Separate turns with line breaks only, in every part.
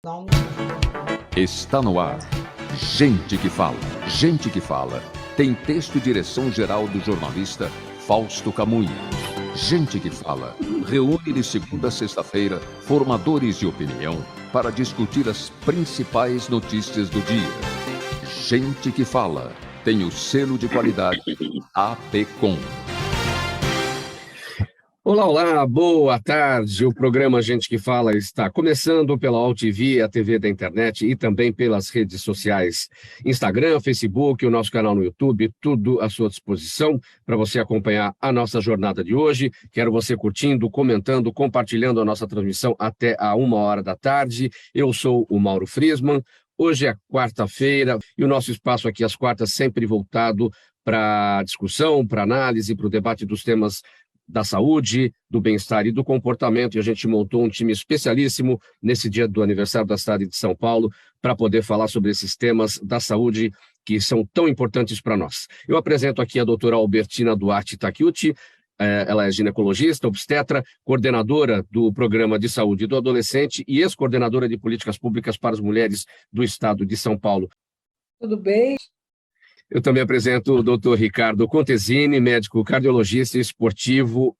Não.
Está no ar. Gente que fala. Gente que fala. Tem texto e direção geral do jornalista Fausto Camunha. Gente que fala. Reúne de segunda a sexta-feira formadores de opinião para discutir as principais notícias do dia. Gente que fala. Tem o selo de qualidade APCOM.
Olá, boa tarde. O programa Gente que Fala está começando pela UOL-TV, a TV da internet e também pelas redes sociais, Instagram, Facebook, o nosso canal no YouTube, tudo à sua disposição para você acompanhar a nossa jornada de hoje. Quero você curtindo, comentando, compartilhando a nossa transmissão até a 1h da tarde. Eu sou o Mauro Friesman. Hoje é quarta-feira e o nosso espaço aqui às quartas sempre voltado para discussão, para análise, para o debate dos temas da saúde, do bem-estar e do comportamento, e a gente montou um time especialíssimo nesse dia do aniversário da cidade de São Paulo para poder falar sobre esses temas da saúde que são tão importantes para nós. Eu apresento aqui a doutora Albertina Duarte Takeuchi. Ela é ginecologista, obstetra, coordenadora do Programa de Saúde do Adolescente e ex-coordenadora de políticas públicas para as mulheres do estado de São Paulo.
Tudo bem?
Eu também apresento o Dr. Ricardo Contesini, médico cardiologista esportivo,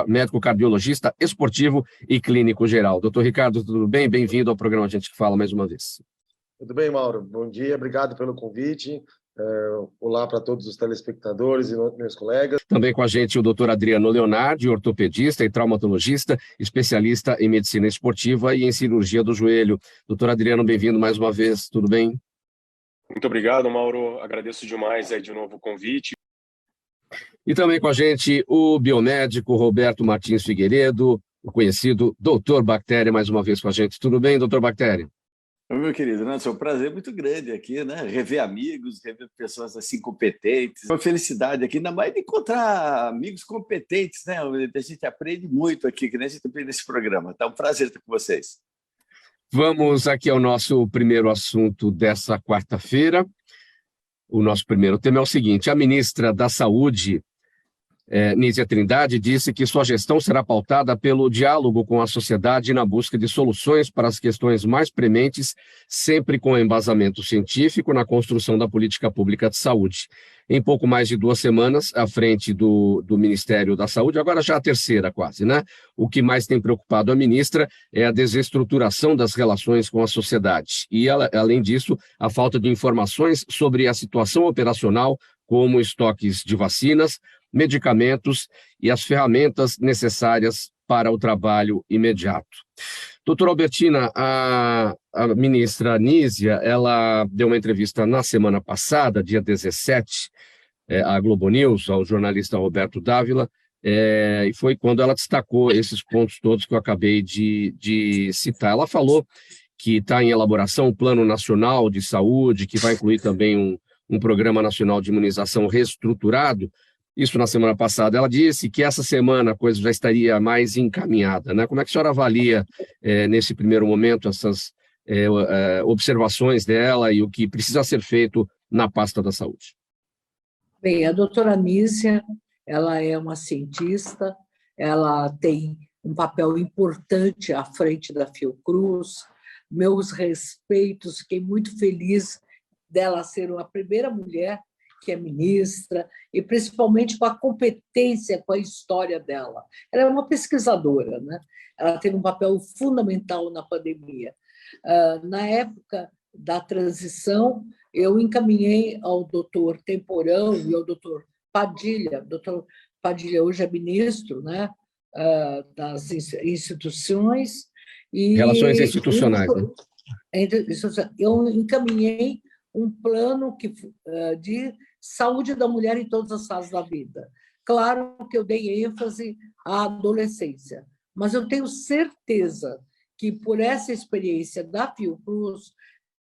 médico cardiologista esportivo e clínico geral. Doutor Ricardo, tudo bem? Bem-vindo ao programa Gente que Fala mais uma vez.
Tudo bem, Mauro? Bom dia, obrigado pelo convite. Olá para todos os telespectadores e meus colegas.
Também com a gente o Dr. Adriano Leonardi, ortopedista e traumatologista, especialista em medicina esportiva e em cirurgia do joelho. Doutor Adriano, bem-vindo mais uma vez, tudo bem?
Muito obrigado, Mauro. Agradeço demais de novo o convite.
E também com a gente o biomédico Roberto Martins Figueiredo, o conhecido Doutor Bactéria, mais uma vez com a gente. Tudo bem, Doutor Bactéria?
Meu querido, é um prazer muito grande aqui, né? Rever amigos, rever pessoas assim competentes. Uma felicidade aqui, ainda mais de encontrar amigos competentes, né? A gente aprende muito aqui, que nem a gente aprende nesse programa. Tá um prazer estar com vocês.
Vamos aqui ao nosso primeiro assunto dessa quarta-feira. O nosso primeiro tema é o seguinte: a ministra da Saúde, Nízia Trindade, disse que sua gestão será pautada pelo diálogo com a sociedade na busca de soluções para as questões mais prementes, sempre com embasamento científico na construção da política pública de saúde. Em pouco mais de 2 semanas, à frente do Ministério da Saúde, agora já a terceira quase, né? O que mais tem preocupado a ministra é a desestruturação das relações com a sociedade. E, além disso, a falta de informações sobre a situação operacional, como estoques de vacinas, medicamentos e as ferramentas necessárias para o trabalho imediato. Doutora Albertina, a ministra Nízia, ela deu uma entrevista na semana passada, dia 17, à Globo News, ao jornalista Roberto Dávila, e foi quando ela destacou esses pontos todos que eu acabei de citar. Ela falou que está em elaboração um Plano Nacional de Saúde, que vai incluir também um Programa Nacional de Imunização reestruturado. Isso na semana passada. Ela disse que essa semana a coisa já estaria mais encaminhada, né? Como é que a senhora avalia, nesse primeiro momento, essas observações dela e o que precisa ser feito na pasta da saúde?
Bem, a doutora Nízia, ela é uma cientista, ela tem um papel importante à frente da Fiocruz. Meus respeitos, fiquei muito feliz dela ser a primeira mulher que é ministra, e principalmente com a competência, com a história dela. Ela é uma pesquisadora, né? Ela teve um papel fundamental na pandemia. Na época da transição, eu encaminhei ao doutor Temporão e ao doutor Padilha. O doutor Padilha hoje é ministro, né, das instituições. E
Relações institucionais. Né?
Eu encaminhei um plano de saúde da mulher em todas as fases da vida. Claro que eu dei ênfase à adolescência, mas eu tenho certeza que, por essa experiência da Fiocruz,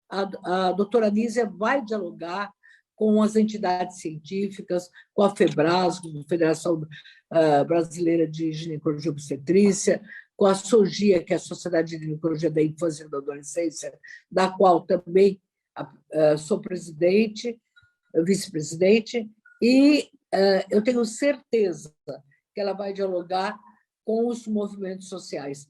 a doutora Nízia vai dialogar com as entidades científicas, com a FEBRAS, com a Federação Brasileira de Ginecologia e Obstetrícia, com a SOGIA, que é a Sociedade de Ginecologia da Infância e da Adolescência, da qual também sou presidente, vice-presidente, e eu tenho certeza que ela vai dialogar com os movimentos sociais.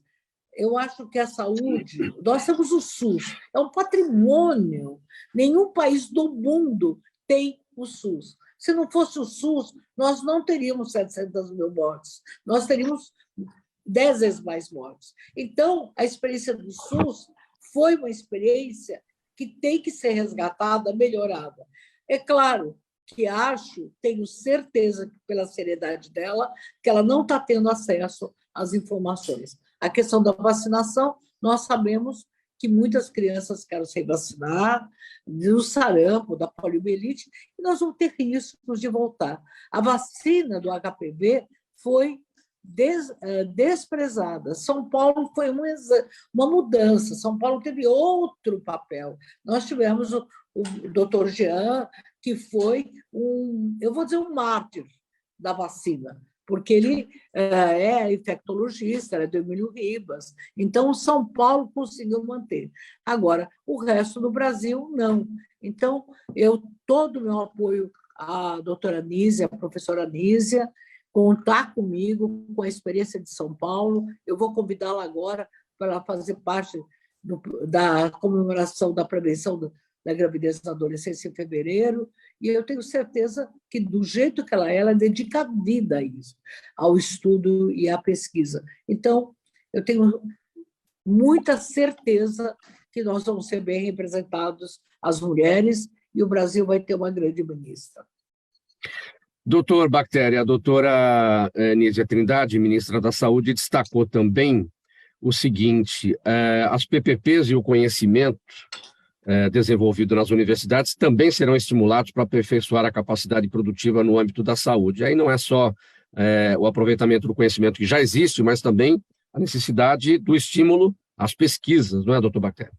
eu acho que a saúde, nós temos o SUS, é um patrimônio. Nenhum país do mundo tem o SUS. Se não fosse o SUS, nós não teríamos 700 mil mortes, nós teríamos 10 vezes mais mortes. Então, a experiência do SUS foi uma experiência que tem que ser resgatada, melhorada. É claro que tenho certeza, pela seriedade dela, que ela não está tendo acesso às informações. A questão da vacinação, nós sabemos que muitas crianças querem se vacinar, do sarampo, da poliomielite, e nós vamos ter riscos de voltar. A vacina do HPV foi desprezada. São Paulo foi uma mudança. São Paulo teve outro papel. Nós tivemos o doutor Jean, que foi eu vou dizer, um mártir da vacina, porque ele é infectologista, era do Emílio Ribas. Então, São Paulo conseguiu manter. Agora, o resto do Brasil, não. Então, todo o meu apoio à doutora Nízia, à professora Nízia, contar comigo, com a experiência de São Paulo. Eu vou convidá-la agora para fazer parte da comemoração da prevenção da gravidez na adolescência em fevereiro, e eu tenho certeza que, do jeito que ela dedica a vida a isso, ao estudo e à pesquisa. Então, eu tenho muita certeza que nós vamos ser bem representados, as mulheres, e o Brasil vai ter uma grande ministra.
Doutor Bactéria, a doutora Nízia Trindade, ministra da Saúde, destacou também o seguinte: as PPPs e o conhecimento desenvolvido nas universidades também serão estimulados para aperfeiçoar a capacidade produtiva no âmbito da saúde. Aí não é só o aproveitamento do conhecimento que já existe, mas também a necessidade do estímulo às pesquisas, não é, doutor Bactéria?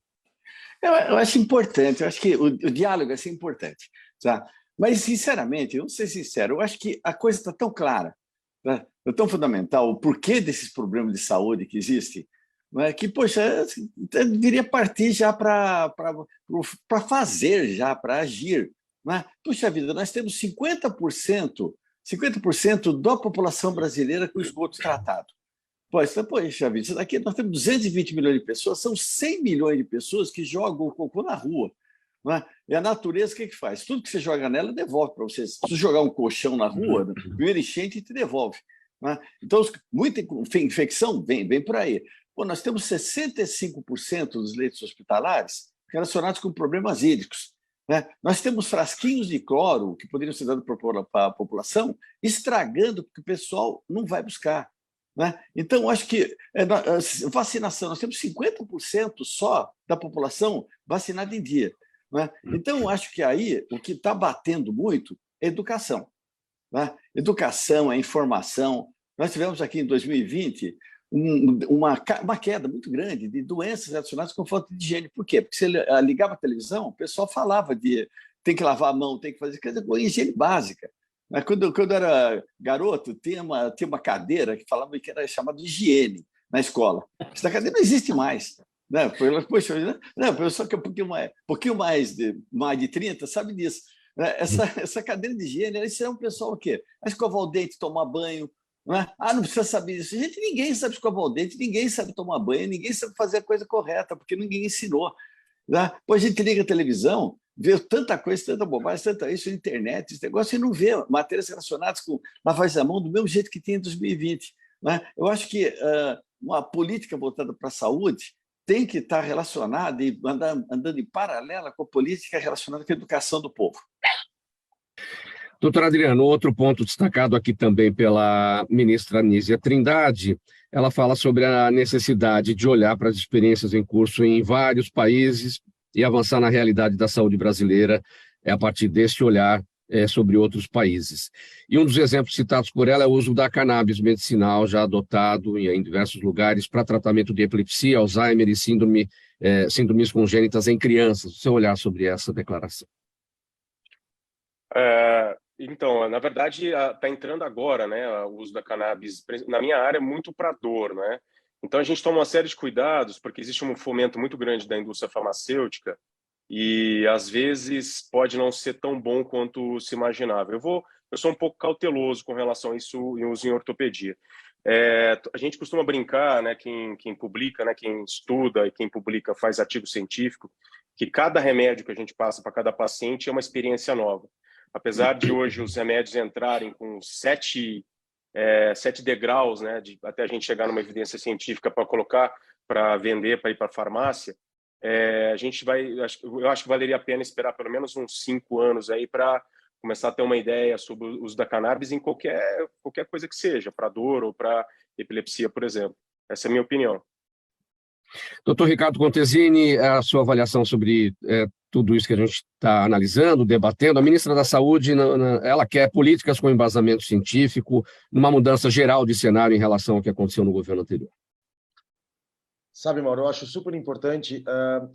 Eu acho importante, eu acho que o diálogo é assim importante, tá? Mas, sinceramente, eu vou ser sincero, eu acho que a coisa está tão clara, tá? É tão fundamental o porquê desses problemas de saúde que existem, não é? Que, poxa, eu deveria partir já para fazer, já para agir. Não é? Puxa vida, nós temos 50% da população brasileira com esgoto tratado. Poxa vida, isso daqui nós temos 220 milhões de pessoas, são 100 milhões de pessoas que jogam o cocô na rua. Não é? E a natureza, o que faz? Tudo que você joga nela, devolve para você. Se você jogar um colchão na rua, primeiro enchente te devolve. Não é? Então, muita infecção vem por aí. Pô, nós temos 65% dos leitos hospitalares relacionados com problemas hídricos. Né? Nós temos frasquinhos de cloro que poderiam ser dados para a população, estragando, porque o pessoal não vai buscar. Né? Então, acho que vacinação, nós temos 50% só da população vacinada em dia. Né? Então, acho que aí o que está batendo muito é educação. Né? Educação, é informação. Nós tivemos aqui em 2020 uma queda muito grande de doenças relacionadas com falta de higiene. Por quê? Porque você ligava a televisão, o pessoal falava de tem que lavar a mão, tem que fazer higiene básica. Mas quando eu era garoto, tinha uma cadeira que falava que era chamada de higiene na escola. Essa cadeira não existe mais. Né? Poxa, não, o pessoal que é um pouquinho mais de 30 sabe disso. Essa cadeira de higiene, isso é um pessoal o quê? A escovar o dente, tomar banho. Não é? Não precisa saber isso. Gente, ninguém sabe escovar o dente, ninguém sabe tomar banho, ninguém sabe fazer a coisa correta, porque ninguém ensinou. Né? Depois a gente liga a televisão, vê tanta coisa, tanta bobagem, tanta isso, internet, esse negócio, e não vê matérias relacionadas com lavagem da mão do mesmo jeito que tinha em 2020. Né? Eu acho que uma política voltada para a saúde tem que estar relacionada e andando em paralela com a política relacionada com a educação do povo.
Doutor Adriano, outro ponto destacado aqui também pela ministra Nízia Trindade, ela fala sobre a necessidade de olhar para as experiências em curso em vários países e avançar na realidade da saúde brasileira a partir desse olhar sobre outros países. E um dos exemplos citados por ela é o uso da cannabis medicinal, já adotado em diversos lugares para tratamento de epilepsia, Alzheimer e síndromes congênitas em crianças. O seu olhar sobre essa declaração?
Então, na verdade, está entrando agora, né, o uso da cannabis, na minha área, muito para dor, né? Então, a gente toma uma série de cuidados, porque existe um fomento muito grande da indústria farmacêutica e, às vezes, pode não ser tão bom quanto se imaginava. Eu sou um pouco cauteloso com relação a isso em uso em ortopedia. A gente costuma brincar, né, quem publica, né, quem estuda e quem publica faz artigo científico, que cada remédio que a gente passa para cada paciente é uma experiência nova. Apesar de hoje os remédios entrarem com 7 degraus, né, até a gente chegar numa evidência científica para colocar, para vender, para ir para a farmácia, eu acho que valeria a pena esperar pelo menos uns 5 anos aí para começar a ter uma ideia sobre o uso da cannabis em qualquer coisa que seja, para dor ou para epilepsia, por exemplo. Essa é a minha opinião.
Doutor Ricardo Contesini, a sua avaliação sobre tudo isso que a gente está analisando, debatendo. A ministra da Saúde, ela quer políticas com embasamento científico, numa mudança geral de cenário em relação ao que aconteceu no governo anterior.
Sabe, Mauro, eu acho super importante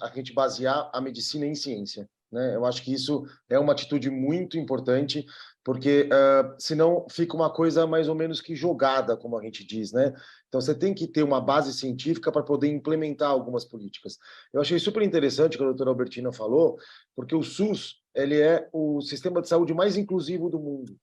a gente basear a medicina em ciência, né? Eu acho que isso é uma atitude muito importante, porque senão fica uma coisa mais ou menos que jogada, como a gente diz, né? Então você tem que ter uma base científica para poder implementar algumas políticas. Eu achei super interessante o que a doutora Albertina falou, porque o SUS ele é o sistema de saúde mais inclusivo do mundo.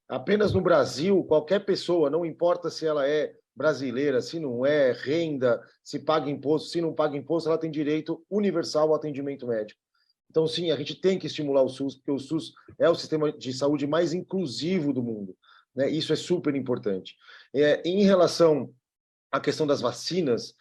Apenas no Brasil, qualquer pessoa, não importa se ela é brasileira, se não é, renda, se paga imposto, se não paga imposto, ela tem direito universal ao atendimento médico. Então, sim, a gente tem que estimular o SUS, porque o SUS é o sistema de saúde mais inclusivo do mundo, né? Isso é super importante. Em relação à questão das vacinas,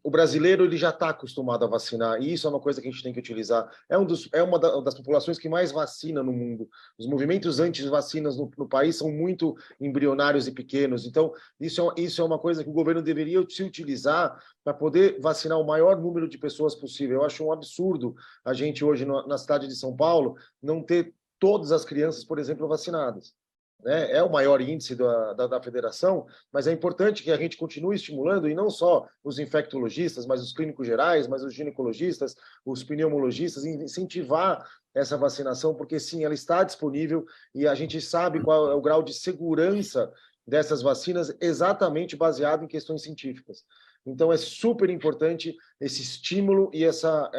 o brasileiro ele já está acostumado a vacinar, e isso é uma coisa que a gente tem que utilizar. É uma das populações que mais vacina no mundo. Os movimentos anti-vacinas no país são muito embrionários e pequenos, então isso é uma coisa que o governo deveria se utilizar para poder vacinar o maior número de pessoas possível. Eu acho um absurdo a gente hoje na cidade de São Paulo não ter todas as crianças, por exemplo, vacinadas. É o maior índice da federação, mas é importante que a gente continue estimulando, e não só os infectologistas, mas os clínicos gerais, mas os ginecologistas, os pneumologistas, incentivar essa vacinação, porque sim, ela está disponível e a gente sabe qual é o grau de segurança dessas vacinas, exatamente baseado em questões científicas. Então é super importante esse estímulo e essa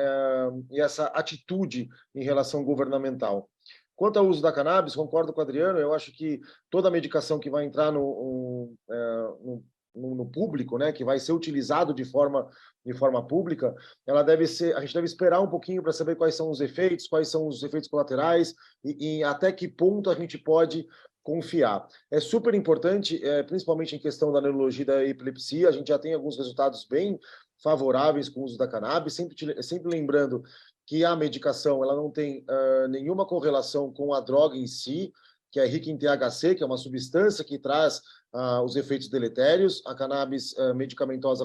atitude em relação governamental. Quanto ao uso da cannabis, concordo com o Adriano, eu acho que toda medicação que vai entrar no público, né, que vai ser utilizado de forma pública, a gente deve esperar um pouquinho para saber quais são os efeitos colaterais e até que ponto a gente pode confiar. É super importante, principalmente em questão da neurologia e da epilepsia, a gente já tem alguns resultados bem favoráveis com o uso da cannabis, sempre lembrando que a medicação ela não tem nenhuma correlação com a droga em si, que é rica em THC, que é uma substância que traz os efeitos deletérios. A cannabis medicamentosa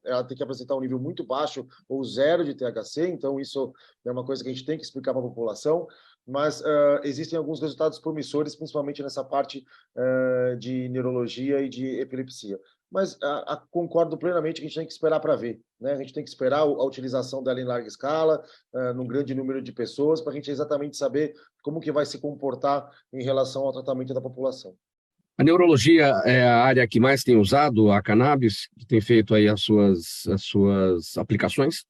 ela tem que apresentar um nível muito baixo ou zero de THC, então isso é uma coisa que a gente tem que explicar para a população, mas existem alguns resultados promissores, principalmente nessa parte de neurologia e de epilepsia. Mas concordo plenamente que a gente tem que esperar para ver, né? A gente tem que esperar a utilização dela em larga escala, num grande número de pessoas, para a gente exatamente saber como que vai se comportar em relação ao tratamento da população.
A neurologia é a área que mais tem usado a cannabis, que tem feito aí as suas aplicações?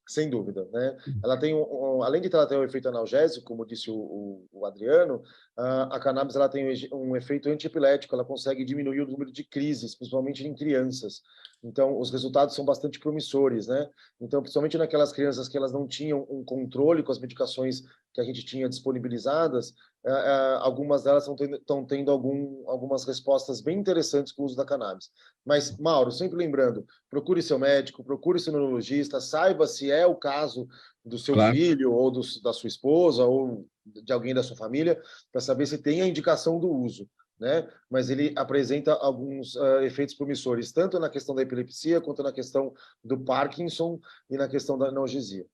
Sem dúvida, né? Ela tem, além de ela ter um efeito analgésico, como disse o Adriano, a cannabis ela tem um efeito antiepilético, ela consegue diminuir o número de crises, principalmente em crianças. Então, os resultados são bastante promissores, né? Então, principalmente naquelas crianças que elas não tinham um controle com as medicações que a gente tinha disponibilizadas, algumas delas estão tendo algumas respostas bem interessantes com o uso da cannabis. Mas, Mauro, sempre lembrando, procure seu médico, procure seu neurologista, saiba se é o caso do seu filho ou da sua esposa ou de alguém da sua família, para saber se tem a indicação do uso, né? Mas ele apresenta alguns efeitos promissores, tanto na questão da epilepsia, quanto na questão do Parkinson e na questão da analgesia.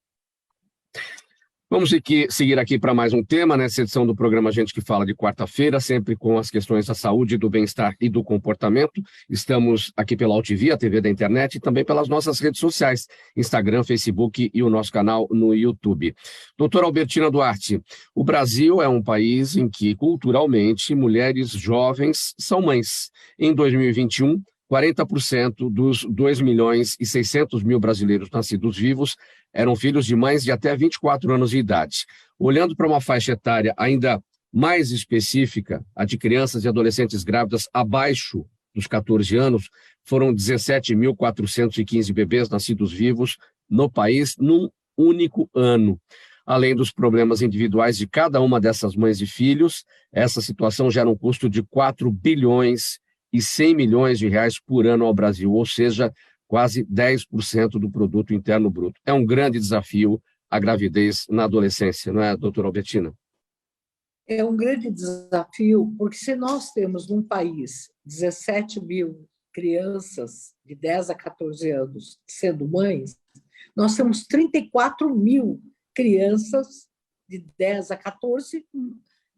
Vamos seguir aqui para mais um tema, nessa edição do programa Gente que Fala de quarta-feira, sempre com as questões da saúde, do bem-estar e do comportamento. Estamos aqui pela UTV, a TV da internet, e também pelas nossas redes sociais, Instagram, Facebook e o nosso canal no YouTube. Doutora Albertina Duarte, o Brasil é um país em que, culturalmente, mulheres jovens são mães. Em 2021, 40% dos 2.600.000 brasileiros nascidos vivos eram filhos de mães de até 24 anos de idade. Olhando para uma faixa etária ainda mais específica, a de crianças e adolescentes grávidas abaixo dos 14 anos, foram 17.415 bebês nascidos vivos no país num único ano. Além dos problemas individuais de cada uma dessas mães e filhos, essa situação gera um custo de 4 bilhões e 100 milhões de reais por ano ao Brasil, ou seja, quase 10% do produto interno bruto. É um grande desafio a gravidez na adolescência, não é, doutora Albertina?
É um grande desafio, porque se nós temos num país 17 mil crianças de 10 a 14 anos sendo mães, nós temos 34 mil crianças de 10 a 14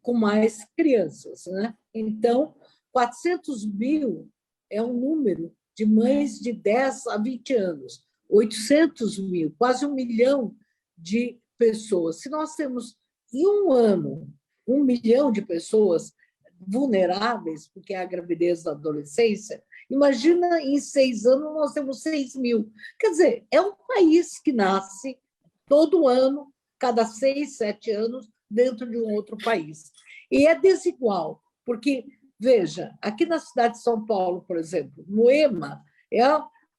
com mais crianças, né? Então, 400 mil é um número de mães de 10 a 20 anos, 800 mil, quase 1 milhão de pessoas. Se nós temos, em um ano, 1 milhão de pessoas vulneráveis, porque é a gravidez da adolescência, imagina em 6 anos nós temos 6 mil. Quer dizer, é um país que nasce todo ano, cada 6, 7 anos, dentro de um outro país. E é desigual, porque, veja, aqui na cidade de São Paulo, por exemplo, Moema é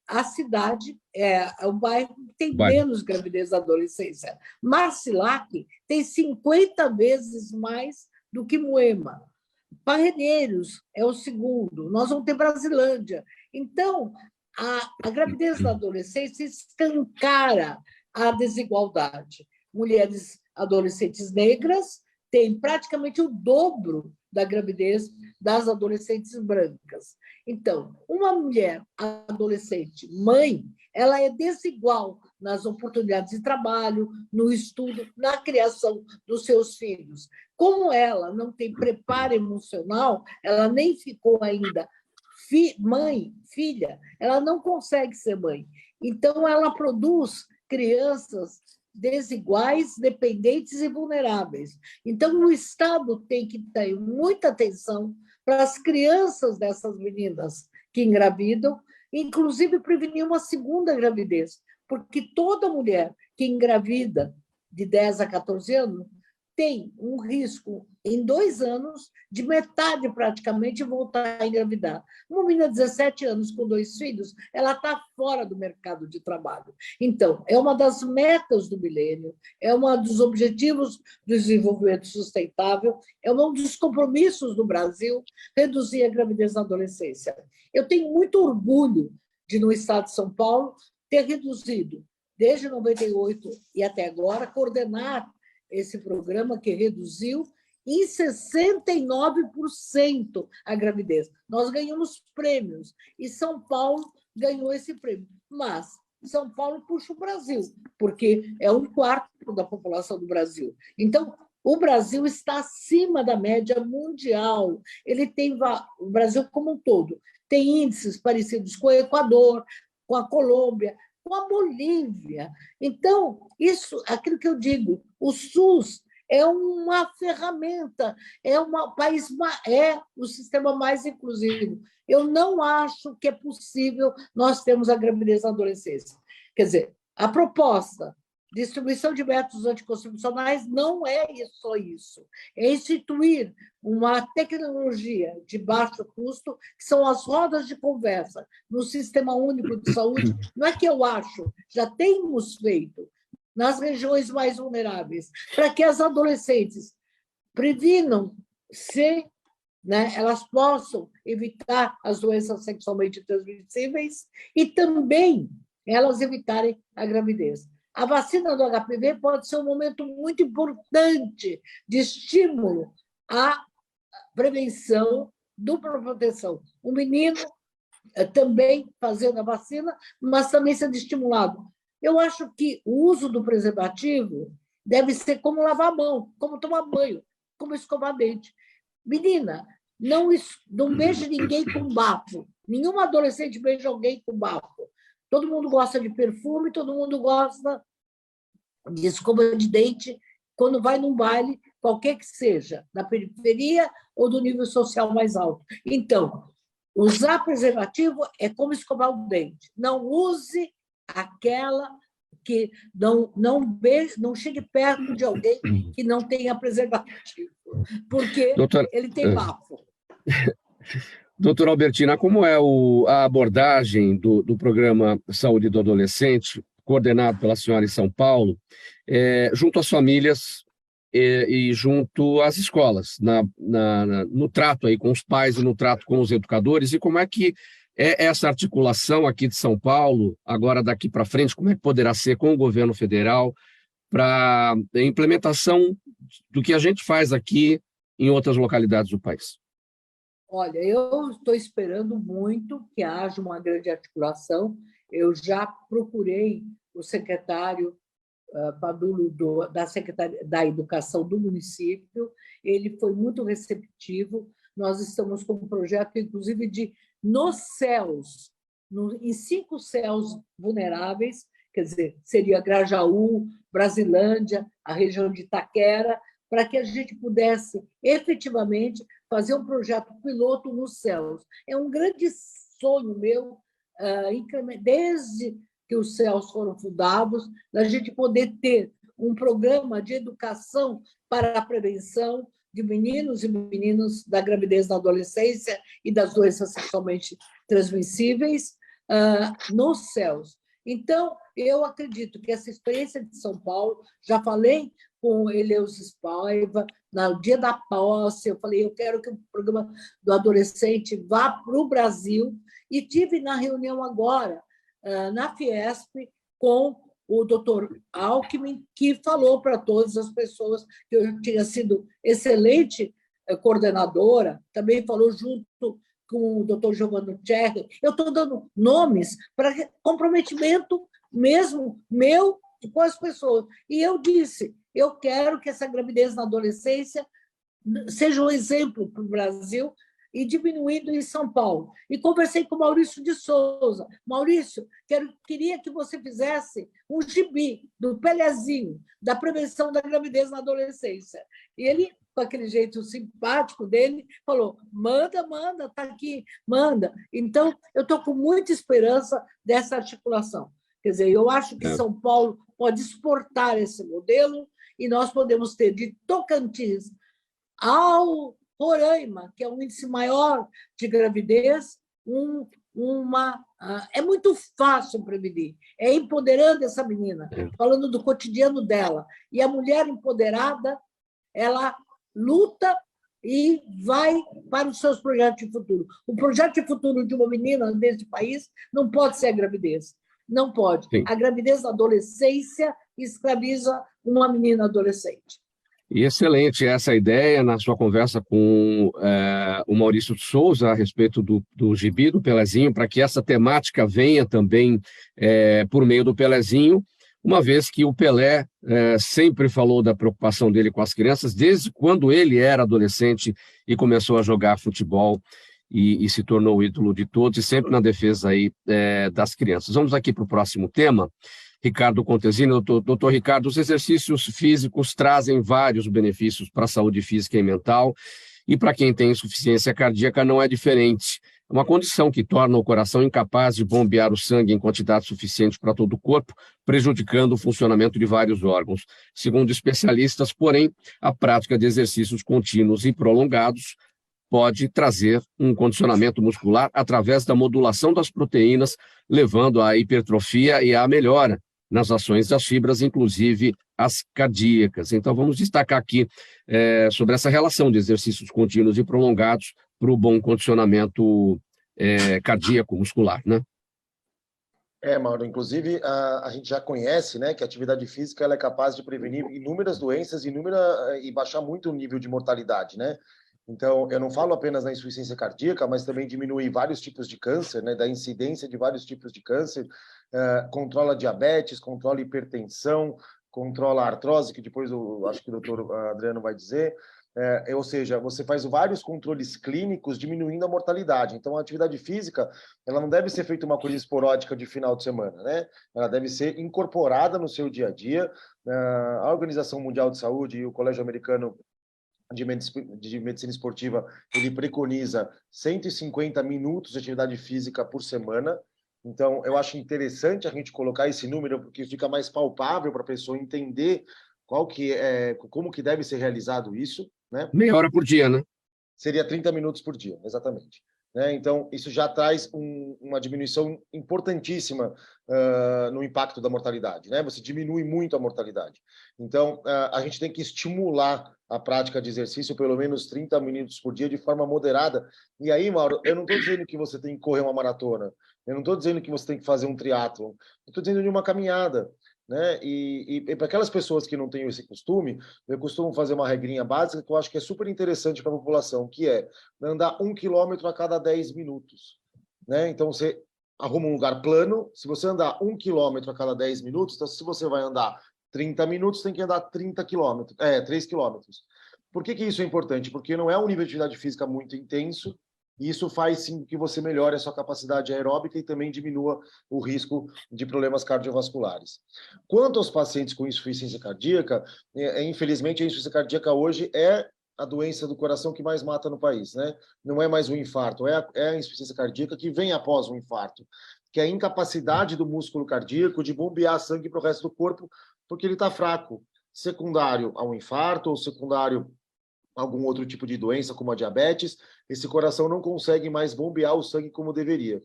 a cidade, é o bairro que tem menos gravidez da adolescência. Marcilac tem 50 vezes mais do que Moema. Parreneiros é o segundo, nós vamos ter Brasilândia. Então, a gravidez da adolescência escancara a desigualdade. Mulheres adolescentes negras têm praticamente o dobro da gravidez das adolescentes brancas. Então, uma mulher adolescente mãe, ela é desigual nas oportunidades de trabalho, no estudo, na criação dos seus filhos. Como ela não tem preparo emocional, ela nem ficou ainda mãe, filha, ela não consegue ser mãe. Então, ela produz crianças desiguais, dependentes e vulneráveis. Então, o Estado tem que ter muita atenção para as crianças dessas meninas que engravidam, inclusive prevenir uma segunda gravidez, porque toda mulher que engravida de 10 a 14 anos tem um risco, em 2 anos, de metade praticamente voltar a engravidar. Uma menina de 17 anos com 2 filhos, ela está fora do mercado de trabalho. Então, é uma das metas do milênio, é um dos objetivos do desenvolvimento sustentável, é um dos compromissos do Brasil reduzir a gravidez na adolescência. Eu tenho muito orgulho de, no estado de São Paulo, ter reduzido, desde 98 e até agora, coordenar esse programa que reduziu em 69% a gravidez. Nós ganhamos prêmios e São Paulo ganhou esse prêmio. Mas São Paulo puxa o Brasil, porque é 1/4 da população do Brasil. Então, o Brasil está acima da média mundial. Ele tem, o Brasil como um todo, tem índices parecidos com o Equador, com a Colômbia, com a Bolívia. Então, isso, aquilo que eu digo, o SUS é uma ferramenta, é o sistema mais inclusivo. Eu não acho que é possível nós termos a gravidez na adolescência. Quer dizer, a proposta de distribuição de métodos anticoncepcionais não é só isso. É instituir uma tecnologia de baixo custo, que são as rodas de conversa no Sistema Único de Saúde. Não é que eu acho, já temos feito nas regiões mais vulneráveis, para que as adolescentes previnam-se, né, elas possam evitar as doenças sexualmente transmissíveis e também elas evitarem a gravidez. A vacina do HPV pode ser um momento muito importante de estímulo à prevenção, dupla proteção. O menino também fazendo a vacina, mas também sendo estimulado. Eu acho que o uso do preservativo deve ser como lavar a mão, como tomar banho, como escovar dente. Menina, não beije ninguém com bafo. Nenhuma adolescente beija alguém com bafo. Todo mundo gosta de perfume, todo mundo gosta de escova de dente quando vai num baile, qualquer que seja, da periferia ou do nível social mais alto. Então, usar preservativo é como escovar o dente. Não use aquela que não chegue perto de alguém que não tenha preservativo, porque ele tem bafo.
Doutora Albertina, como é a abordagem do programa Saúde do Adolescente, coordenado pela senhora em São Paulo, junto às famílias e junto às escolas, no trato aí com os pais e no trato com os educadores, e como é que é essa articulação aqui de São Paulo, agora daqui para frente, como é que poderá ser com o governo federal para a implementação do que a gente faz aqui em outras localidades do país?
Olha, eu estou esperando muito que haja uma grande articulação. Eu já procurei o secretário Padulo da Secretaria da Educação do município, ele foi muito receptivo. Nós estamos com um projeto, inclusive, de nos céus, em 5 céus vulneráveis, quer dizer, seria Grajaú, Brasilândia, a região de Itaquera, para que a gente pudesse efetivamente fazer um projeto piloto nos céus. É um grande sonho meu, desde que os céus foram fundados, da gente poder ter um programa de educação para a prevenção de meninos e meninas da gravidez na adolescência e das doenças sexualmente transmissíveis nos céus. Então, eu acredito que essa experiência de São Paulo, já falei com Eleusis Paiva, no dia da posse, eu falei, eu quero que o programa do adolescente vá para o Brasil, e tive na reunião agora, na Fiesp, com o doutor Alckmin, que falou para todas as pessoas que eu tinha sido excelente coordenadora, também falou junto com o doutor Giovanni Cherry. Eu estou dando nomes para comprometimento mesmo meu com as pessoas. E eu disse, eu quero que essa gravidez na adolescência seja um exemplo para o Brasil e diminuindo em São Paulo. E conversei com o Maurício de Souza. Maurício, queria que você fizesse um gibi do Pelezinho, da prevenção da gravidez na adolescência. E ele, com aquele jeito simpático dele, falou, manda, está aqui, manda. Então, eu estou com muita esperança dessa articulação. Quer dizer, eu acho que São Paulo pode exportar esse modelo e nós podemos ter de Tocantins ao Roraima, que é um índice maior de gravidez, é muito fácil prevenir, é empoderando essa menina, falando do cotidiano dela. E a mulher empoderada, ela luta e vai para os seus projetos de futuro. O projeto de futuro de uma menina neste país não pode ser a gravidez. Não pode. Sim. A gravidez na adolescência escraviza uma menina adolescente.
E excelente essa ideia na sua conversa com o Maurício de Souza a respeito do gibi, do Pelezinho, para que essa temática venha também por meio do Pelezinho, uma vez que o Pelé sempre falou da preocupação dele com as crianças, desde quando ele era adolescente e começou a jogar futebol e se tornou o ídolo de todos, e sempre na defesa aí, das crianças. Vamos aqui para o próximo tema. Ricardo Contesini, doutor Ricardo, os exercícios físicos trazem vários benefícios para a saúde física e mental, e para quem tem insuficiência cardíaca não é diferente. É uma condição que torna o coração incapaz de bombear o sangue em quantidade suficiente para todo o corpo, prejudicando o funcionamento de vários órgãos. Segundo especialistas, porém, a prática de exercícios contínuos e prolongados pode trazer um condicionamento muscular através da modulação das proteínas, levando à hipertrofia e à melhora nas ações das fibras, inclusive as cardíacas. Então, vamos destacar aqui sobre essa relação de exercícios contínuos e prolongados para o bom condicionamento cardíaco, muscular, né?
Mauro, inclusive a gente já conhece, né, que a atividade física ela é capaz de prevenir inúmeras doenças e baixar muito o nível de mortalidade, né? Então, eu não falo apenas na insuficiência cardíaca, mas também diminui vários tipos de câncer, né, da incidência de vários tipos de câncer, controla diabetes, controla hipertensão, controla a artrose, que depois eu acho que o doutor Adriano vai dizer, ou seja, você faz vários controles clínicos diminuindo a mortalidade. Então, a atividade física, ela não deve ser feita uma coisa esporádica de final de semana, né? Ela deve ser incorporada no seu dia a dia. A Organização Mundial de Saúde e o Colégio Americano de Medicina Esportiva, ele preconiza 150 minutos de atividade física por semana. Então, eu acho interessante a gente colocar esse número, porque fica mais palpável para a pessoa entender como que deve ser realizado isso, né?
Meia hora por dia, né?
Seria 30 minutos por dia, exatamente. né? Então, isso já traz uma diminuição importantíssima no impacto da mortalidade, né? Você diminui muito a mortalidade. Então, a gente tem que estimular a prática de exercício pelo menos 30 minutos por dia de forma moderada. E aí, Mauro, eu não estou dizendo que você tem que correr uma maratona, eu não estou dizendo que você tem que fazer um triatlon, eu estou dizendo de uma caminhada, né? E para aquelas pessoas que não têm esse costume, eu costumo fazer uma regrinha básica que eu acho que é super interessante para a população, que é andar 1 quilômetro a cada 10 minutos, né? Então, você arruma um lugar plano. Se você andar 1 quilômetro a cada 10 minutos, então, se você vai andar 30 minutos, tem que andar 30 quilômetros, 3 quilômetros. Por que isso é importante? Porque não é um nível de atividade física muito intenso, e isso faz sim que você melhore a sua capacidade aeróbica e também diminua o risco de problemas cardiovasculares. Quanto aos pacientes com insuficiência cardíaca, infelizmente a insuficiência cardíaca hoje é a doença do coração que mais mata no país, né? Não é mais o infarto, é a insuficiência cardíaca que vem após o infarto, que é a incapacidade do músculo cardíaco de bombear sangue para o resto do corpo, porque ele está fraco, secundário ao infarto ou secundário a algum outro tipo de doença, como a diabetes. Esse coração não consegue mais bombear o sangue como deveria.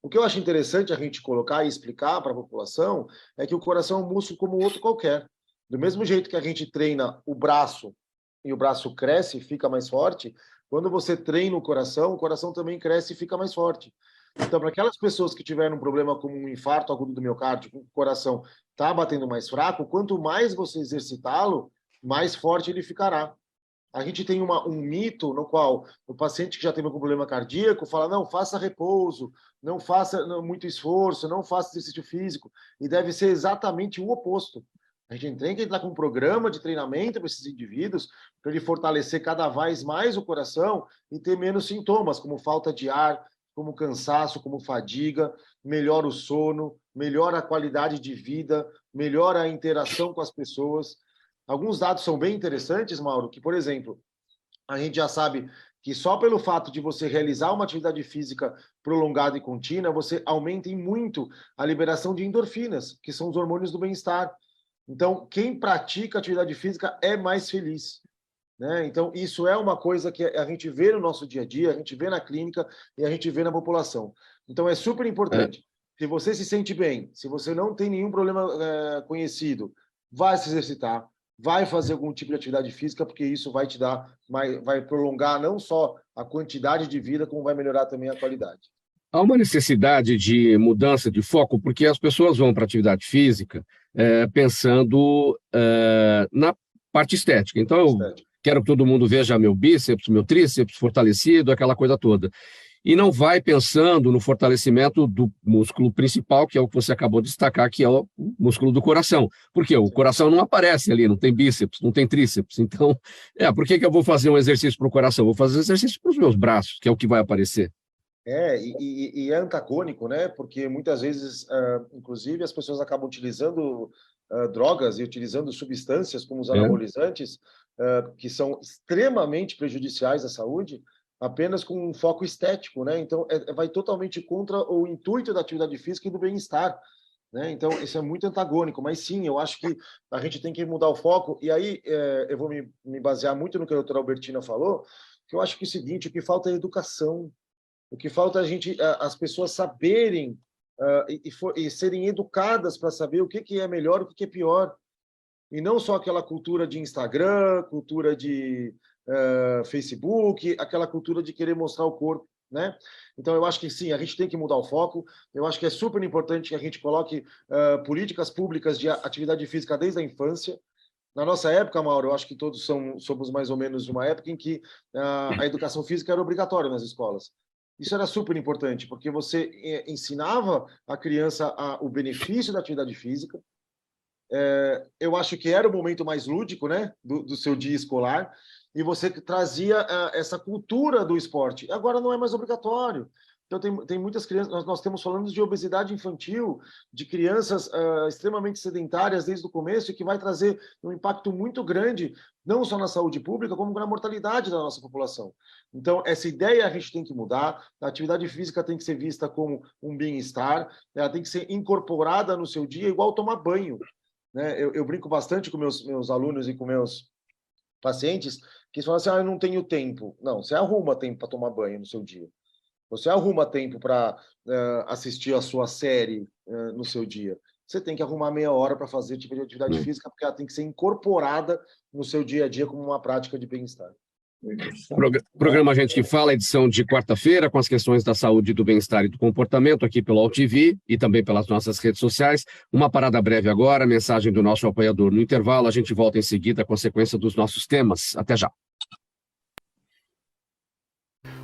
O que eu acho interessante a gente colocar e explicar para a população é que o coração é um músculo como outro qualquer. Do mesmo jeito que a gente treina o braço e o braço cresce e fica mais forte, quando você treina o coração também cresce e fica mais forte. Então, para aquelas pessoas que tiveram um problema como um infarto agudo do miocárdio, o coração está batendo mais fraco, quanto mais você exercitá-lo, mais forte ele ficará. A gente tem um mito no qual o paciente que já teve algum problema cardíaco fala: não, faça repouso, não faça muito esforço, não faça exercício físico. E deve ser exatamente o oposto. A gente tem que entrar com um programa de treinamento para esses indivíduos, para ele fortalecer cada vez mais o coração e ter menos sintomas, como falta de ar, como cansaço, como fadiga, melhora o sono, melhora a qualidade de vida, melhora a interação com as pessoas. Alguns dados são bem interessantes, Mauro, que, por exemplo, a gente já sabe que só pelo fato de você realizar uma atividade física prolongada e contínua, você aumenta em muito a liberação de endorfinas, que são os hormônios do bem-estar. Então, quem pratica atividade física é mais feliz, né? Então, isso é uma coisa que a gente vê no nosso dia a dia, a gente vê na clínica e a gente vê na população. Então, é super importante. Se você se sente bem, se você não tem nenhum problema conhecido, vai se exercitar, vai fazer algum tipo de atividade física, porque isso vai te dar, vai prolongar não só a quantidade de vida, como vai melhorar também a qualidade.
Há uma necessidade de mudança de foco, porque as pessoas vão para a atividade física pensando na parte estética. Então, eu quero que todo mundo veja meu bíceps, meu tríceps fortalecido, aquela coisa toda. E não vai pensando no fortalecimento do músculo principal, que é o que você acabou de destacar, que é o músculo do coração. Porque o coração não aparece ali, não tem bíceps, não tem tríceps. Então, por que eu vou fazer um exercício para o coração? Vou fazer exercício para os meus braços, que é o que vai aparecer.
E é antagônico, né? Porque muitas vezes, inclusive, as pessoas acabam utilizando drogas e utilizando substâncias como os anabolizantes, que são extremamente prejudiciais à saúde, apenas com um foco estético, né? Então, vai totalmente contra o intuito da atividade física e do bem-estar, né? Então, isso é muito antagônico, mas sim, eu acho que a gente tem que mudar o foco, e aí eu vou me basear muito no que a doutora Albertina falou, que eu acho que é o seguinte: o que falta é educação, o que falta é as pessoas saberem e serem educadas para saber o que é melhor e o que é pior, e não só aquela cultura de Instagram, cultura de Facebook, aquela cultura de querer mostrar o corpo, né? Então, eu acho que sim, a gente tem que mudar o foco. Eu acho que é super importante que a gente coloque políticas públicas de atividade física desde a infância. Na nossa época, Mauro, eu acho que todos somos mais ou menos de uma época em que a educação física era obrigatória nas escolas. Isso era super importante, porque você ensinava a criança o benefício da atividade física. Eu acho que era o momento mais lúdico, né, do seu dia escolar, e você trazia essa cultura do esporte. Agora não é mais obrigatório. Então, tem muitas crianças, nós temos falando de obesidade infantil, de crianças extremamente sedentárias desde o começo, e que vai trazer um impacto muito grande, não só na saúde pública, como na mortalidade da nossa população. Então, essa ideia a gente tem que mudar. A atividade física tem que ser vista como um bem-estar, ela tem que ser incorporada no seu dia, igual tomar banho, né? Eu brinco bastante com meus alunos e com meus pacientes, que falam assim: eu não tenho tempo. Não, você arruma tempo para tomar banho no seu dia. Você arruma tempo para assistir a sua série no seu dia. Você tem que arrumar meia hora para fazer tipo de atividade física, porque ela tem que ser incorporada no seu dia a dia como uma prática de bem-estar.
Programa Gente que Fala, edição de quarta-feira, com as questões da saúde, do bem-estar e do comportamento, aqui pelo AltV e também pelas nossas redes sociais. Uma parada breve agora, mensagem do nosso apoiador no intervalo. A gente volta em seguida com a sequência dos nossos temas. Até já.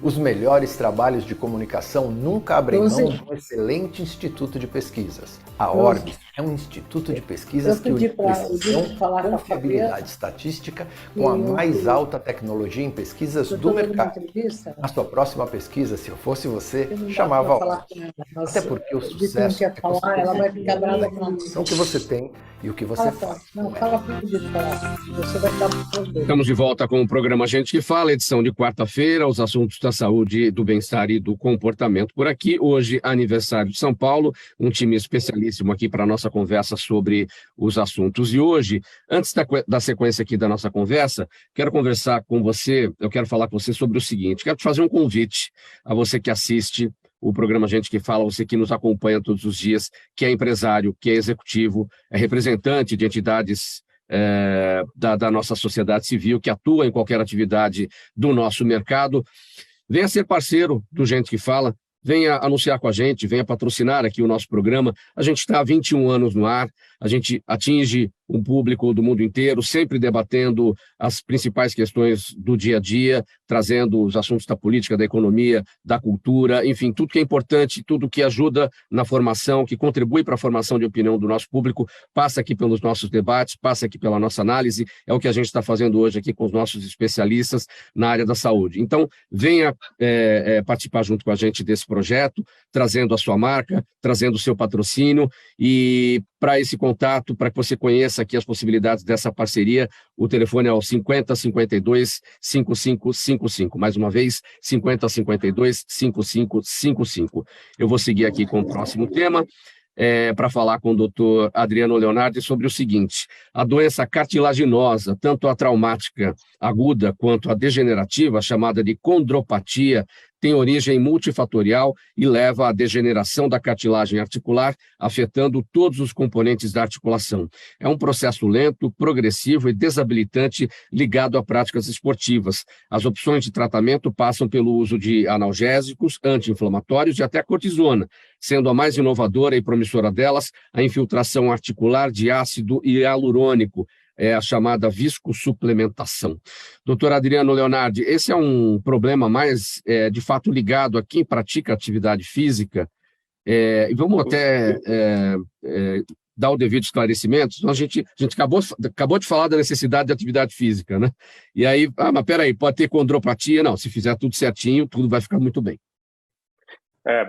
Os melhores trabalhos de comunicação nunca abrem mão de um excelente instituto de pesquisas. A Orbis é um instituto de pesquisas que une precisão, confiabilidade estatística com a mais alta tecnologia em pesquisas do mercado. Na sua próxima pesquisa, se eu fosse você, chamava a Orbis. Até porque o sucesso é consequência o que você tem e o que você faz.
Estamos de volta com o programa Gente que Fala, edição de quarta-feira, os assuntos da saúde, do bem-estar e do comportamento por aqui. Hoje, aniversário de São Paulo, um time especialíssimo aqui para a nossa conversa sobre os assuntos. E hoje, antes da sequência aqui da nossa conversa, quero conversar com você, eu quero falar com você sobre o seguinte, quero te fazer um convite a você que assiste o programa Gente que Fala, você que nos acompanha todos os dias, que é empresário, que é executivo, é representante de entidades da nossa sociedade civil, que atua em qualquer atividade do nosso mercado. Venha ser parceiro do Gente que Fala, venha anunciar com a gente, venha patrocinar aqui o nosso programa. A gente está há 21 anos no ar, a gente atinge um público do mundo inteiro, sempre debatendo as principais questões do dia a dia, trazendo os assuntos da política, da economia, da cultura, enfim, tudo que é importante, tudo que ajuda na formação, que contribui para a formação de opinião do nosso público, passa aqui pelos nossos debates, passa aqui pela nossa análise, é o que a gente está fazendo hoje aqui com os nossos especialistas na área da saúde. Então, venha participar junto com a gente desse projeto, trazendo a sua marca, trazendo o seu patrocínio, e para esse contato, para que você conheça aqui as possibilidades dessa parceria, o telefone é o 50 52 5555. Mais uma vez, 50 52 5555. Eu vou seguir aqui com o próximo tema, para falar com o doutor Adriano Leonardi sobre o seguinte: a doença cartilaginosa, tanto a traumática aguda quanto a degenerativa, chamada de condropatia, tem origem multifatorial e leva à degeneração da cartilagem articular, afetando todos os componentes da articulação. É um processo lento, progressivo e desabilitante ligado a práticas esportivas. As opções de tratamento passam pelo uso de analgésicos, anti-inflamatórios e até cortisona, sendo a mais inovadora e promissora delas a infiltração articular de ácido hialurônico, a chamada viscosupplementação. Doutor Adriano Leonardi, esse é um problema mais, de fato, ligado a quem pratica atividade física, e vamos até dar o devido esclarecimento. Então, a gente acabou de falar da necessidade de atividade física, né? E aí, mas peraí, pode ter condropatia? Não, se fizer tudo certinho, tudo vai ficar muito bem.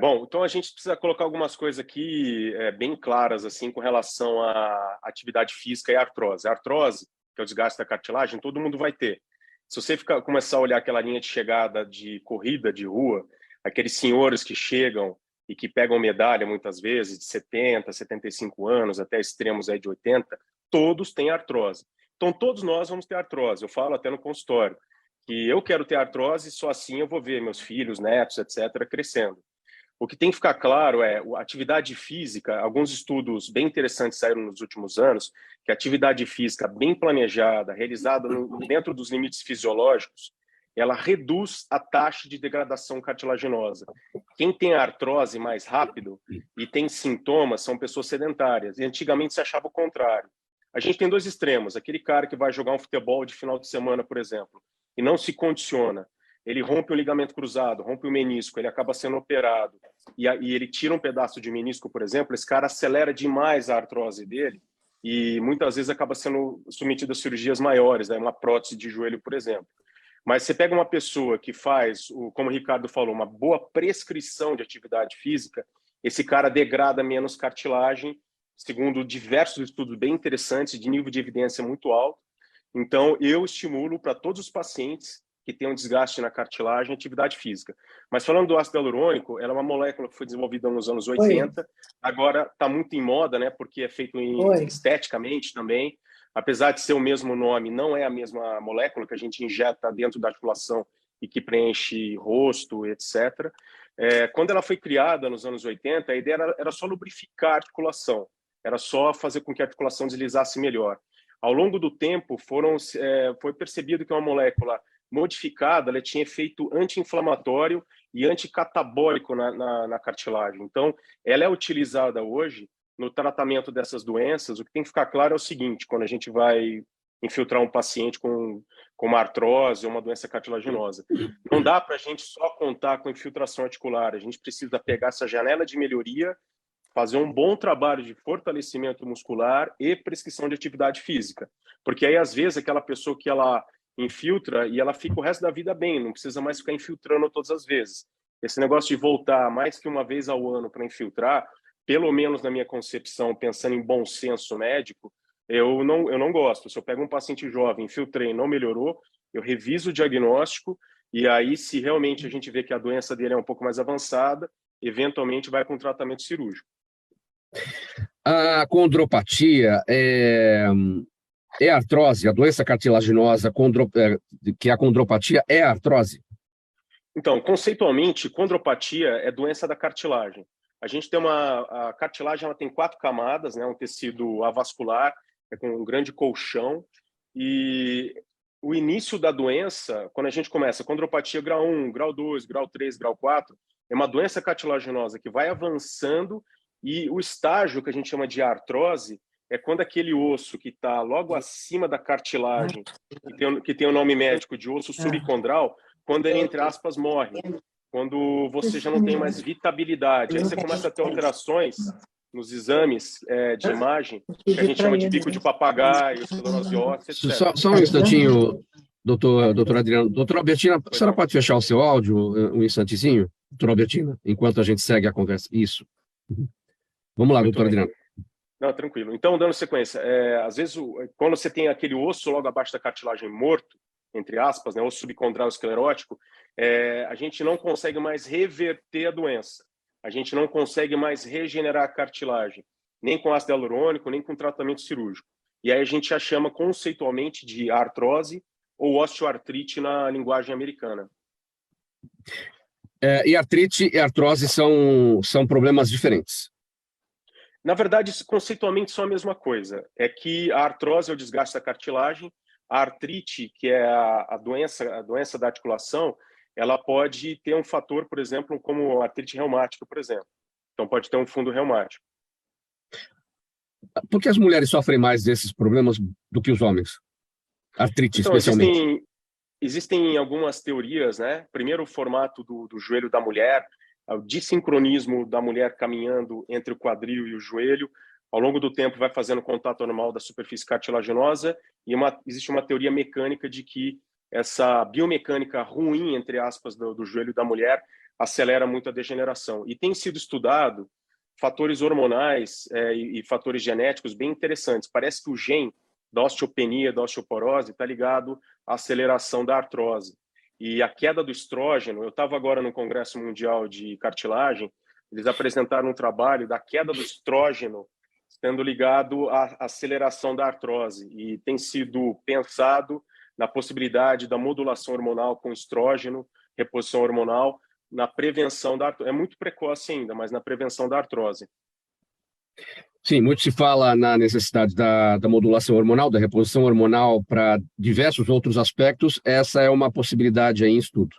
Bom, então a gente precisa colocar algumas coisas aqui bem claras assim com relação à atividade física e à artrose. A artrose, que é o desgaste da cartilagem, todo mundo vai ter. Se você começar a olhar aquela linha de chegada de corrida de rua, aqueles senhores que chegam e que pegam medalha muitas vezes de 70, 75 anos, até extremos aí de 80, todos têm artrose. Então todos nós vamos ter artrose. Eu falo até no consultório que eu quero ter artrose, só assim eu vou ver meus filhos, netos, etc., crescendo. O que tem que ficar claro é a atividade física. Alguns estudos bem interessantes saíram nos últimos anos, que a atividade física bem planejada, realizada dentro dos limites fisiológicos, ela reduz a taxa de degradação cartilaginosa. Quem tem a artrose mais rápido e tem sintomas são pessoas sedentárias. E antigamente se achava o contrário. A gente tem dois extremos. Aquele cara que vai jogar um futebol de final de semana, por exemplo, e não se condiciona. Ele rompe o ligamento cruzado, rompe o menisco, ele acaba sendo operado e ele tira um pedaço de menisco, por exemplo, esse cara acelera demais a artrose dele e muitas vezes acaba sendo submetido a cirurgias maiores, uma prótese de joelho, por exemplo. Mas você pega uma pessoa que faz, como o Ricardo falou, uma boa prescrição de atividade física, esse cara degrada menos cartilagem, segundo diversos estudos bem interessantes, de nível de evidência muito alto. Então, eu estimulo para todos os pacientes que tem um desgaste na cartilagem, atividade física. Mas falando do ácido hialurônico, ela é uma molécula que foi desenvolvida nos anos 80, agora está muito em moda, né, porque é feito esteticamente também. Apesar de ser o mesmo nome, não é a mesma molécula que a gente injeta dentro da articulação e que preenche rosto, etc. Quando ela foi criada nos anos 80, a ideia era só lubrificar a articulação, era só fazer com que a articulação deslizasse melhor. Ao longo do tempo, foi percebido que uma molécula modificada ela tinha efeito anti-inflamatório e anticatabólico na cartilagem. Então, ela é utilizada hoje no tratamento dessas doenças. O que tem que ficar claro é o seguinte: quando a gente vai infiltrar um paciente com uma artrose ou uma doença cartilaginosa, não dá para a gente só contar com infiltração articular. A gente precisa pegar essa janela de melhoria, fazer um bom trabalho de fortalecimento muscular e prescrição de atividade física. Porque aí, às vezes, aquela pessoa que ela infiltra e ela fica o resto da vida bem, não precisa mais ficar infiltrando todas as vezes. Esse negócio de voltar mais que uma vez ao ano para infiltrar, pelo menos na minha concepção, pensando em bom senso médico, eu não gosto. Se eu pego um paciente jovem, infiltrei e não melhorou, eu reviso o diagnóstico e aí, se realmente a gente vê que a doença dele é um pouco mais avançada, eventualmente vai com tratamento cirúrgico.
A condropatia é artrose, a doença cartilaginosa, que a condropatia é artrose?
Então, conceitualmente, condropatia é doença da cartilagem. A gente tem a cartilagem, ela tem 4 camadas, né? Um tecido avascular, com um grande colchão, e o início da doença, quando a gente começa condropatia grau 1, grau 2, grau 3, grau 4, é uma doença cartilaginosa que vai avançando, e o estágio que a gente chama de artrose é quando aquele osso que está logo acima da cartilagem, que tem o nome médico de osso subcondral, quando ele, entre aspas, morre. Quando você já não tem mais vitabilidade. Aí você começa a ter alterações nos exames de imagem, que a gente chama de bico de papagaio, esclerose óssea, etc.
Só um instantinho, doutor Adriano. Doutora Albertina, a senhora pode fechar o seu áudio um instantezinho? Doutora Albertina, enquanto a gente segue a conversa. Isso. Vamos lá, doutor Adriano.
Não, tranquilo. Então, dando sequência, às vezes, quando você tem aquele osso logo abaixo da cartilagem morto, entre aspas, né, osso subcondral esclerótico, a gente não consegue mais reverter a doença. A gente não consegue mais regenerar a cartilagem, nem com ácido hialurônico, nem com tratamento cirúrgico. E aí a gente já chama conceitualmente de artrose ou osteoartrite na linguagem americana.
E artrite e artrose são problemas diferentes?
Na verdade, conceitualmente são a mesma coisa. É que a artrose é o desgaste da cartilagem, a artrite, que é a doença da articulação, ela pode ter um fator, por exemplo, como a artrite reumática, por exemplo. Então, pode ter um fundo reumático.
Por que as mulheres sofrem mais desses problemas do que os homens? Artrite, então, especialmente.
Existem algumas teorias, né? Primeiro, o formato do joelho da mulher, o dissincronismo da mulher caminhando entre o quadril e o joelho, ao longo do tempo vai fazendo contato normal da superfície cartilaginosa, e existe uma teoria mecânica de que essa biomecânica ruim, entre aspas, do joelho da mulher acelera muito a degeneração. E tem sido estudado fatores hormonais e fatores genéticos bem interessantes. Parece que o gene da osteopenia, da osteoporose, está ligado à aceleração da artrose. E a queda do estrógeno, eu estava agora no Congresso Mundial de Cartilagem, eles apresentaram um trabalho da queda do estrógeno sendo ligado à aceleração da artrose. E tem sido pensado na possibilidade da modulação hormonal com estrógeno, reposição hormonal, na prevenção da artrose. É muito precoce ainda, mas na prevenção da artrose.
Sim, muito se fala na necessidade da modulação hormonal, da reposição hormonal para diversos outros aspectos. Essa é uma possibilidade aí em estudo.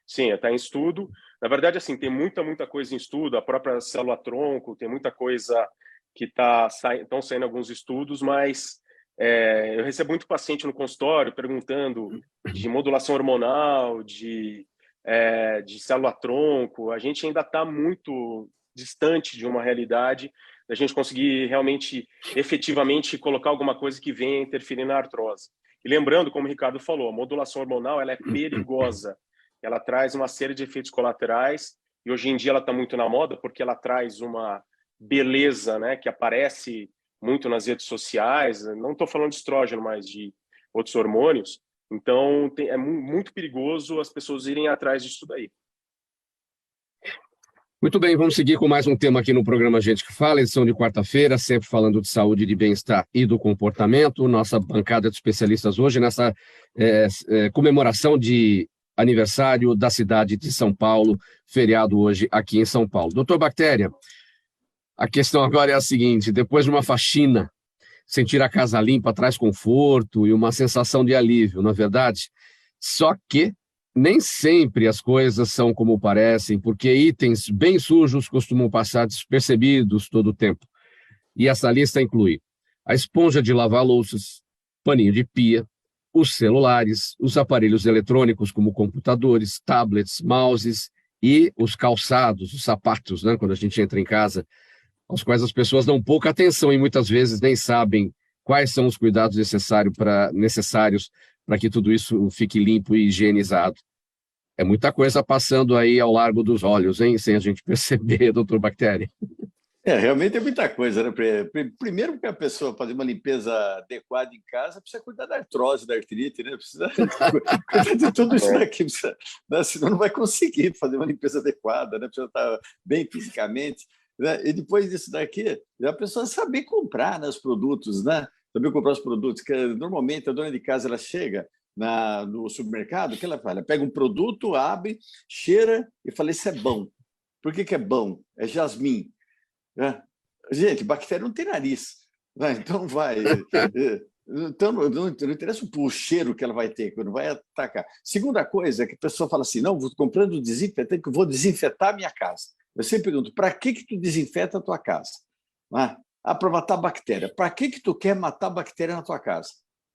Sim, está em estudo. Na verdade, assim, tem muita coisa em estudo, a própria célula-tronco, tem muita coisa que estão saindo alguns estudos, mas eu recebo muito paciente no consultório perguntando de modulação hormonal, de célula-tronco. A gente ainda está muito distante de uma realidade da gente conseguir realmente, efetivamente, colocar alguma coisa que venha interferir na artrose. E lembrando, como o Ricardo falou, a modulação hormonal ela é perigosa. Ela traz uma série de efeitos colaterais e hoje em dia ela está muito na moda porque ela traz uma beleza, né, que aparece muito nas redes sociais. Não estou falando de estrógeno, mas de outros hormônios. Então, é muito perigoso as pessoas irem atrás disso daí.
Muito bem, vamos seguir com mais um tema aqui no programa Gente que Fala, edição de quarta-feira, sempre falando de saúde, de bem-estar e do comportamento. Nossa bancada de especialistas hoje nessa comemoração de aniversário da cidade de São Paulo, feriado hoje aqui em São Paulo. Doutor Bactéria, a questão agora é a seguinte: depois de uma faxina, sentir a casa limpa traz conforto e uma sensação de alívio, não é verdade? Só que nem sempre as coisas são como parecem, porque itens bem sujos costumam passar despercebidos todo o tempo. E essa lista inclui a esponja de lavar louças, paninho de pia, os celulares, os aparelhos eletrônicos como computadores, tablets, mouses e os calçados, os sapatos, né, quando a gente entra em casa, aos quais as pessoas dão pouca atenção e muitas vezes nem sabem quais são os cuidados necessários para que tudo isso fique limpo e higienizado. É muita coisa passando aí ao largo dos olhos, hein? Sem a gente perceber, doutor Bactéria.
Realmente é muita coisa, né? Primeiro, porque a pessoa fazer uma limpeza adequada em casa precisa cuidar da artrose, da artrite, né? Precisa cuidar de tudo isso daqui, senão não vai conseguir fazer uma limpeza adequada, né? Precisa estar bem fisicamente, né? E depois disso daqui, a pessoa saber comprar, né, os produtos, né? Saber comprar os produtos, que normalmente a dona de casa ela chega no supermercado, que ela fala, ela pega um produto, abre, cheira e fala, isso é bom. Por que é bom? É jasmim. Gente, bactéria não tem nariz, né? Então vai. Então não interessa o cheiro que ela vai ter quando vai atacar. Segunda coisa é que a pessoa fala assim: não, vou comprando desinfetante que eu vou desinfetar a minha casa. Eu sempre pergunto: para que tu desinfeta a tua casa? Para matar bactéria. Para que tu quer matar bactéria na tua casa?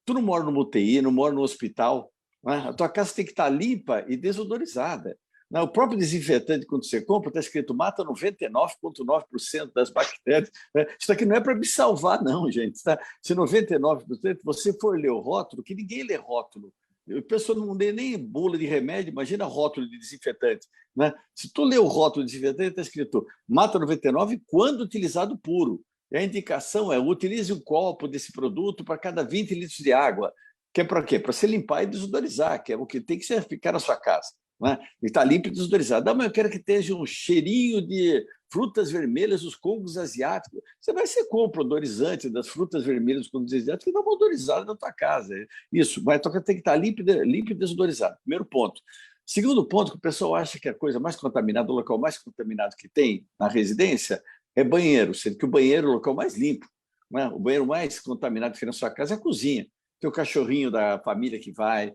Tu não mora no UTI, não mora no hospital. A tua casa tem que estar limpa e desodorizada. O próprio desinfetante, quando você compra, está escrito mata 99,9% das bactérias. Isso aqui não é para me salvar, não, gente. Tá? Se 99% você for ler o rótulo, que ninguém lê rótulo. A pessoa não lê nem bula de remédio, imagina rótulo de desinfetante. Né? Se tu lê o rótulo de desinfetante, está escrito mata 99 quando utilizado puro. E a indicação é utilize um copo desse produto para cada 20 litros de água. Que é para quê? Para se limpar e desodorizar, que é o que tem que ficar na sua casa. Né? E está limpo e desodorizado. Mas eu quero que esteja um cheirinho de frutas vermelhas dos congos asiáticos. Você compra o odorizante das frutas vermelhas dos congos asiáticos e dá uma odorizada na tua casa. Isso, mas tem que estar limpo e desodorizado. Primeiro ponto. Segundo ponto, que o pessoal acha que a coisa mais contaminada, o local mais contaminado que tem na residência é banheiro, sendo que o banheiro é o local mais limpo. Né? O banheiro mais contaminado que tem na sua casa é a cozinha. Tem o cachorrinho da família que vai,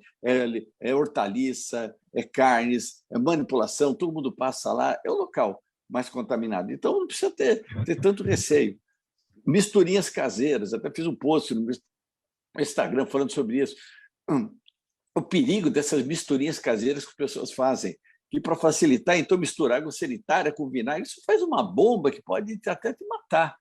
é hortaliça, é carnes, é manipulação, todo mundo passa lá, é o local mais contaminado. Então, não precisa ter tanto receio. Misturinhas caseiras, até fiz um post no Instagram falando sobre isso. O perigo dessas misturinhas caseiras que as pessoas fazem, que para facilitar, então, misturar água sanitária com vinagre, isso faz uma bomba que pode até te matar,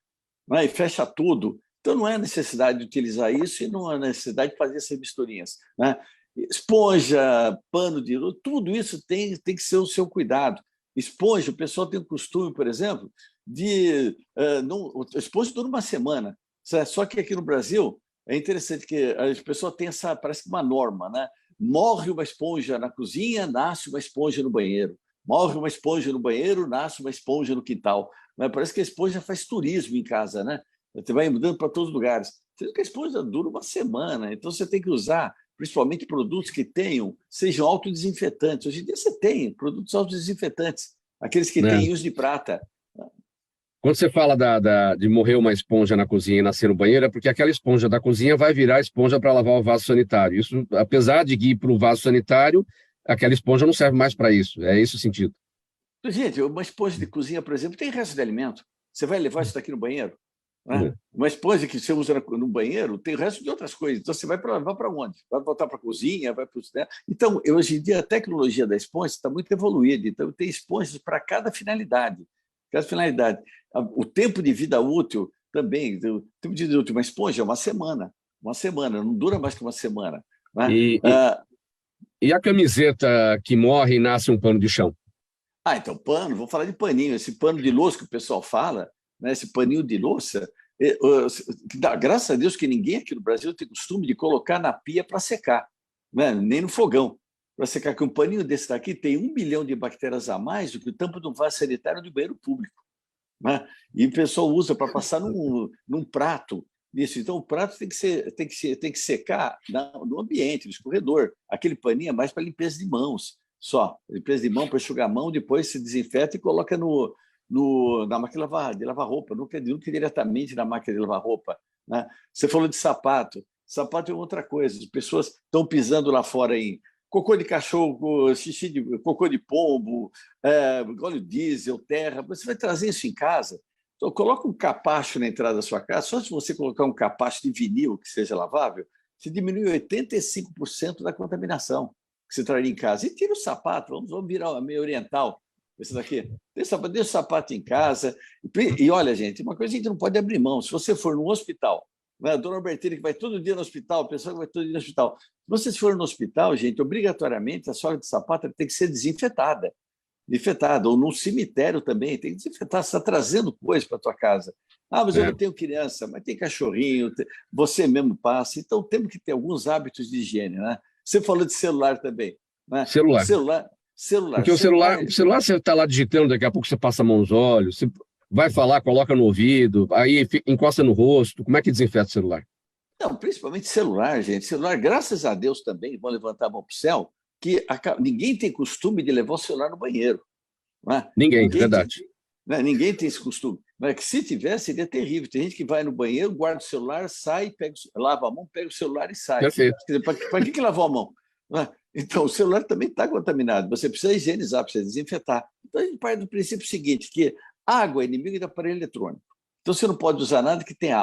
né? E fecha tudo. Então, não é necessidade de utilizar isso e não é necessidade de fazer essas misturinhas. Né? Esponja, pano de luz, tudo isso tem que ser o seu cuidado. Esponja, o pessoal tem o costume, por exemplo, de... a esponja dura uma semana. Só que aqui no Brasil, é interessante que as pessoas têm parece que uma norma, né? Morre uma esponja na cozinha, nasce uma esponja no banheiro. Morre uma esponja no banheiro, nasce uma esponja no quintal. Mas parece que a esponja faz turismo em casa, né? Você vai mudando para todos os lugares. Sendo que a esponja dura uma semana, então você tem que usar, principalmente, produtos que sejam autodesinfetantes. Hoje em dia você tem produtos autodesinfetantes, aqueles que têm íons de prata.
Quando você fala de morrer uma esponja na cozinha e nascer no banheiro, é porque aquela esponja da cozinha vai virar esponja para lavar o vaso sanitário. Isso, apesar de ir para o vaso sanitário, aquela esponja não serve mais para isso. É esse o sentido.
Gente, uma esponja de cozinha, por exemplo, tem resto de alimento. Você vai levar isso daqui no banheiro? Né? Uma esponja que você usa no banheiro tem o resto de outras coisas. Então, você vai levar para onde? Vai voltar para a cozinha? Vai para o... Então, hoje em dia, a tecnologia da esponja está muito evoluída. Então, tem esponjas para cada finalidade. O tempo de vida útil também. O tempo de vida útil de uma esponja é uma semana. Uma semana. Não dura mais que uma semana. Né?
E a camiseta que morre e nasce um pano de chão?
Então, pano. Vou falar de paninho. Esse pano de louça que o pessoal fala, né, esse paninho de louça, graças a Deus que ninguém aqui no Brasil tem costume de colocar na pia para secar, né, nem no fogão, para secar, que um paninho desse daqui tem 1 bilhão de bactérias a mais do que o tampo de um vaso sanitário de banheiro público. Né? E o pessoal usa para passar num prato, nisso. Então, o prato tem que secar no ambiente, no escorredor. Aquele paninho é mais para limpeza de mãos, só. Limpeza de mão, para enxugar a mão, depois se desinfeta e coloca na máquina de lavar roupa, nunca diretamente na máquina de lavar roupa, né? Você falou de sapato. Sapato é outra coisa. As pessoas estão pisando lá fora em cocô de cachorro, cocô de pombo, óleo diesel, terra. Você vai trazer isso em casa. Então, coloca um capacho na entrada da sua casa. Só se você colocar um capacho de vinil que seja lavável, você diminui 85% da contaminação que você traria em casa. E tira o sapato, vamos virar meio oriental. Esse daqui. Deixa o sapato em casa. E olha, gente, uma coisa que a gente não pode abrir mão. Se você for no hospital, a dona Albertina, que vai todo dia no hospital, a pessoa que vai todo dia no hospital. Se você for no hospital, gente, obrigatoriamente a sola de sapato tem que ser desinfetada, ou num cemitério também, tem que desinfetar. Você está trazendo coisa para a tua casa. Mas eu não tenho criança, mas tem cachorrinho, você mesmo passa. Então, temos que ter alguns hábitos de higiene, né? Você falou de celular também, né?
Celular. Porque o celular você está lá digitando, daqui a pouco você passa a mão nos olhos, você vai falar, coloca no ouvido, aí encosta no rosto. Como é que desinfeta o celular?
Não, principalmente celular, gente. Celular, graças a Deus também, vão levantar a mão para o céu, que ninguém tem costume de levar o celular no banheiro. Não é?
Ninguém, verdade.
Ninguém tem esse costume. Mas que se tivesse, seria terrível. Tem gente que vai no banheiro, guarda o celular, sai, lava a mão, pega o celular e sai.
Perfeito.
Para que lavou a mão? Não é? Então, o celular também está contaminado. Você precisa higienizar, precisa desinfetar. Então, a gente parte do princípio seguinte, que água é inimigo do aparelho eletrônico. Então, você não pode usar nada que tenha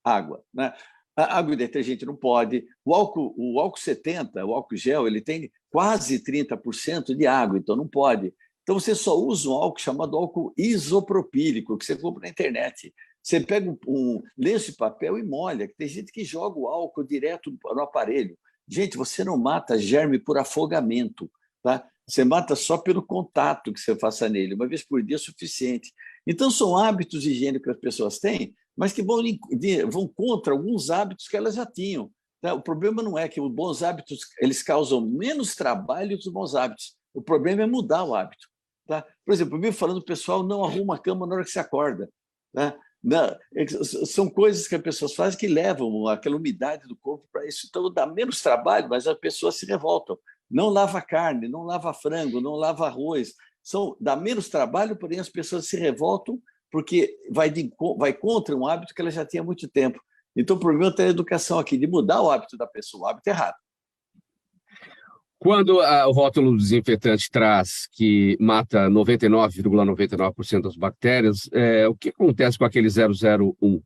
água, né? Água e detergente não pode. O álcool 70, o álcool gel, ele tem quase 30% de água, então não pode. Então, você só usa um álcool chamado álcool isopropílico, que você compra na internet. Você pega um lenço de papel e molha, que tem gente que joga o álcool direto no aparelho. Gente, você não mata germe por afogamento, tá? Você mata só pelo contato que você faça nele. Uma vez por dia é suficiente. Então, são hábitos higiênicos que as pessoas têm, mas que vão contra alguns hábitos que elas já tinham. Tá? O problema não é que os bons hábitos eles causam menos trabalho que os bons hábitos. O problema é mudar o hábito. Tá? Por exemplo, eu vivo falando, o pessoal não arruma a cama na hora que se acorda. Tá? Não, são coisas que as pessoas fazem que levam aquela umidade do corpo para isso. Então, dá menos trabalho, mas as pessoas se revoltam. Não lava carne, não lava frango, não lava arroz. Dá menos trabalho, porém as pessoas se revoltam porque vai contra um hábito que ela já tinha há muito tempo. Então, o problema está na educação aqui, de mudar o hábito da pessoa, o hábito errado.
Quando o rótulo desinfetante traz que mata 99,99% das bactérias, o que acontece com aquele 001?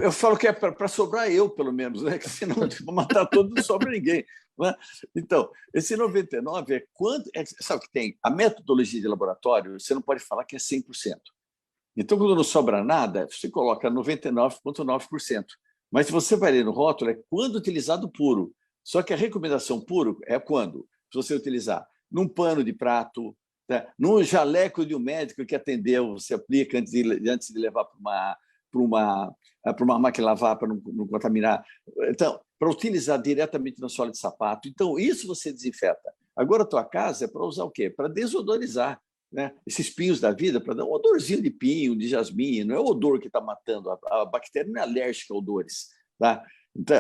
Eu falo que é para sobrar eu, pelo menos, né? Que senão vou matar todo, não sobra ninguém. Né? Então, esse 99 é quanto. Sabe o que tem? A metodologia de laboratório, você não pode falar que é 100%. Então, quando não sobra nada, você coloca 99,9%. Mas se você vai ler no rótulo, é quando utilizado puro. Só que a recomendação puro é quando? Se você utilizar num pano de prato, né? Num jaleco de um médico que atendeu, você aplica antes de levar para uma máquina de lavar, para não contaminar. Então, para utilizar diretamente na sola de sapato. Então, isso você desinfeta. Agora, a tua casa é para usar o quê? Para desodorizar, né? Esses pinhos da vida, para dar um odorzinho de pinho, de jasmim. Não é o odor que está matando. A bactéria não é alérgica a odores. Tá?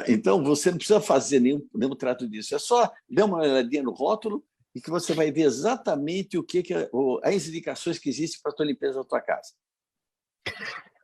Então, você não precisa fazer nenhum trato disso. É só dar uma olhadinha no rótulo e que você vai ver exatamente as indicações que existem para a tua limpeza da tua casa.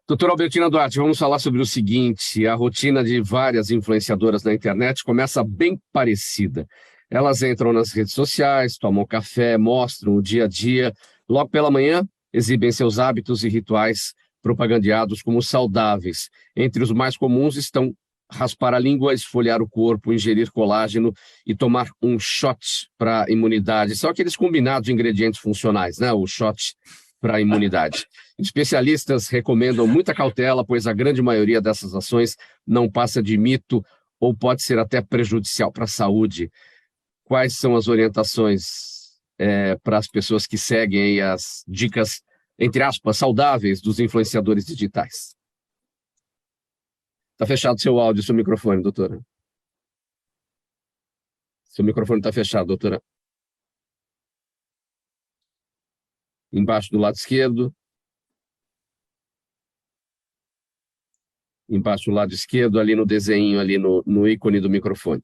Doutora Albertina Duarte, vamos falar sobre o seguinte: a rotina de várias influenciadoras na internet começa bem parecida. Elas entram nas redes sociais, tomam café, mostram o dia a dia. Logo pela manhã, exibem seus hábitos e rituais propagandeados como saudáveis. Entre os mais comuns estão raspar a língua, esfoliar o corpo, ingerir colágeno e tomar um shot para a imunidade. São aqueles combinados de ingredientes funcionais, né? O shot para a imunidade. Especialistas recomendam muita cautela, pois a grande maioria dessas ações não passa de mito ou pode ser até prejudicial para a saúde. Quais são as orientações para as pessoas que seguem aí as dicas, entre aspas, saudáveis dos influenciadores digitais? Está fechado seu áudio, seu microfone, doutora. Seu microfone está fechado, doutora. Embaixo do lado esquerdo. embaixo do lado esquerdo, ali no desenho, ali no ícone do microfone.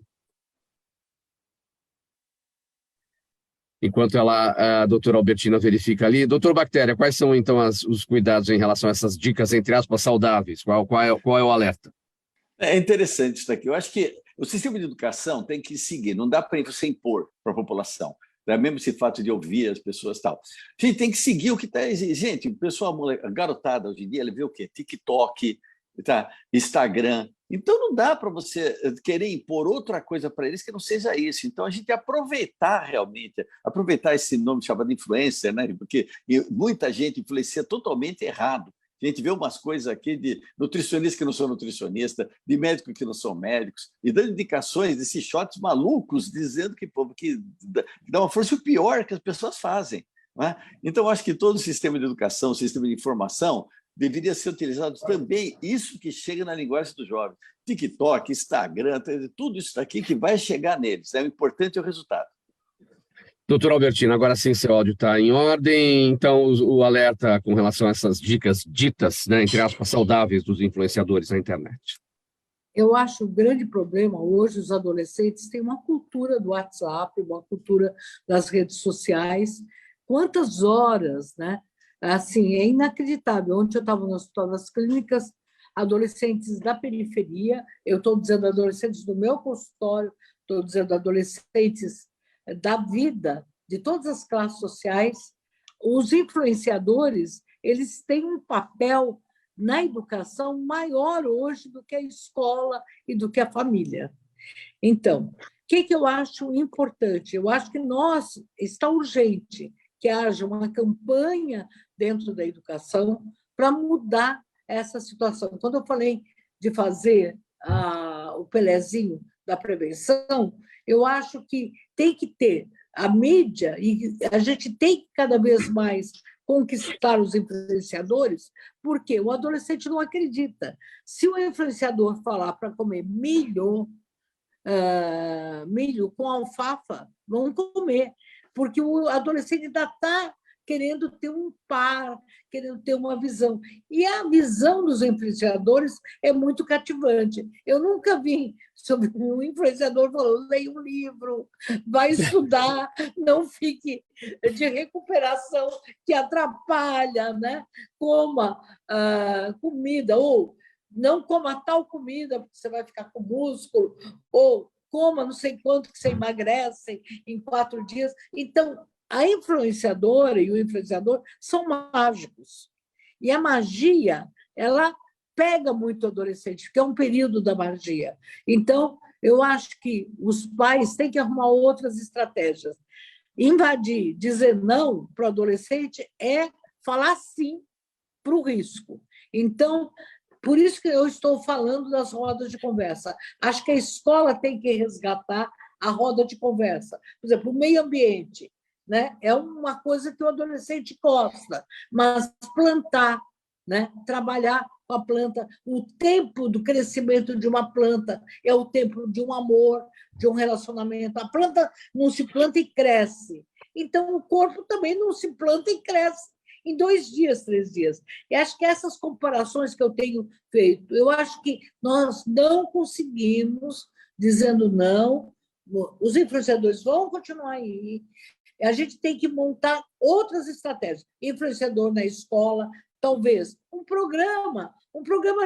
Enquanto a doutora Albertina verifica ali. Doutor Bactéria, quais são, então, os cuidados em relação a essas dicas, entre aspas, saudáveis? Qual é o alerta?
É interessante isso aqui. Eu acho que o sistema de educação tem que seguir, não dá para você impor para a população. Mesmo esse fato de ouvir as pessoas e tal. A gente tem que seguir o que está exigente. Gente, o pessoal, a garotada hoje em dia, ele vê o quê? TikTok, tá? Instagram. Então, não dá para você querer impor outra coisa para eles que não seja isso. Então, a gente aproveitar esse nome chamado influencer, né? Porque muita gente influencia totalmente errado. A gente vê umas coisas aqui de nutricionistas que não são nutricionistas, de médicos que não são médicos, e dando indicações desses shots malucos, dizendo que dá uma força pior que as pessoas fazem. Não é? Então, acho que todo o sistema de educação, o sistema de informação, deveria ser utilizado também, isso que chega na linguagem dos jovens. TikTok, Instagram, tudo isso daqui que vai chegar neles. O importante é o resultado.
Doutor Albertina, agora sim seu áudio está em ordem. Então, o alerta com relação a essas dicas ditas, né, entre aspas, saudáveis dos influenciadores na internet.
Eu acho o grande problema hoje, os adolescentes têm uma cultura do WhatsApp, uma cultura das redes sociais. Quantas horas, né? Assim, é inacreditável. Ontem eu estava no Hospital das Clínicas, adolescentes da periferia, eu estou dizendo adolescentes do meu consultório, estou dizendo adolescentes da vida, de todas as classes sociais. Os influenciadores, eles têm um papel na educação maior hoje do que a escola e do que a família. Então, o que eu acho importante? Eu acho que está urgente que haja uma campanha dentro da educação para mudar essa situação. Quando eu falei de fazer o Pelézinho da prevenção, eu acho que tem que ter a mídia, e a gente tem que cada vez mais conquistar os influenciadores, porque o adolescente não acredita. Se o influenciador falar para comer milho com alfafa, vão comer, porque o adolescente ainda está querendo ter um par, querendo ter uma visão. E a visão dos influenciadores é muito cativante. Eu nunca vi sobre um influenciador falando, leia um livro, vai estudar, não fique de recuperação que atrapalha, né? Coma comida, ou não coma tal comida, porque você vai ficar com músculo, ou coma não sei quanto que você emagrece em 4 dias. Então, a influenciadora e o influenciador são mágicos. E a magia, ela pega muito o adolescente, porque é um período da magia. Então, eu acho que os pais têm que arrumar outras estratégias. Invadir, dizer não para o adolescente é falar sim para o risco. Então, por isso que eu estou falando das rodas de conversa. Acho que a escola tem que resgatar a roda de conversa. Por exemplo, o meio ambiente, né? É uma coisa que o adolescente gosta, mas plantar, né? Trabalhar com a planta, o tempo do crescimento de uma planta é o tempo de um amor, de um relacionamento. A planta não se planta e cresce, então o corpo também não se planta e cresce em 2 dias, 3 dias. E acho que essas comparações que eu tenho feito, eu acho que nós não conseguimos, dizendo não, os influenciadores vão continuar aí. A gente tem que montar outras estratégias. Influenciador na escola, talvez um programa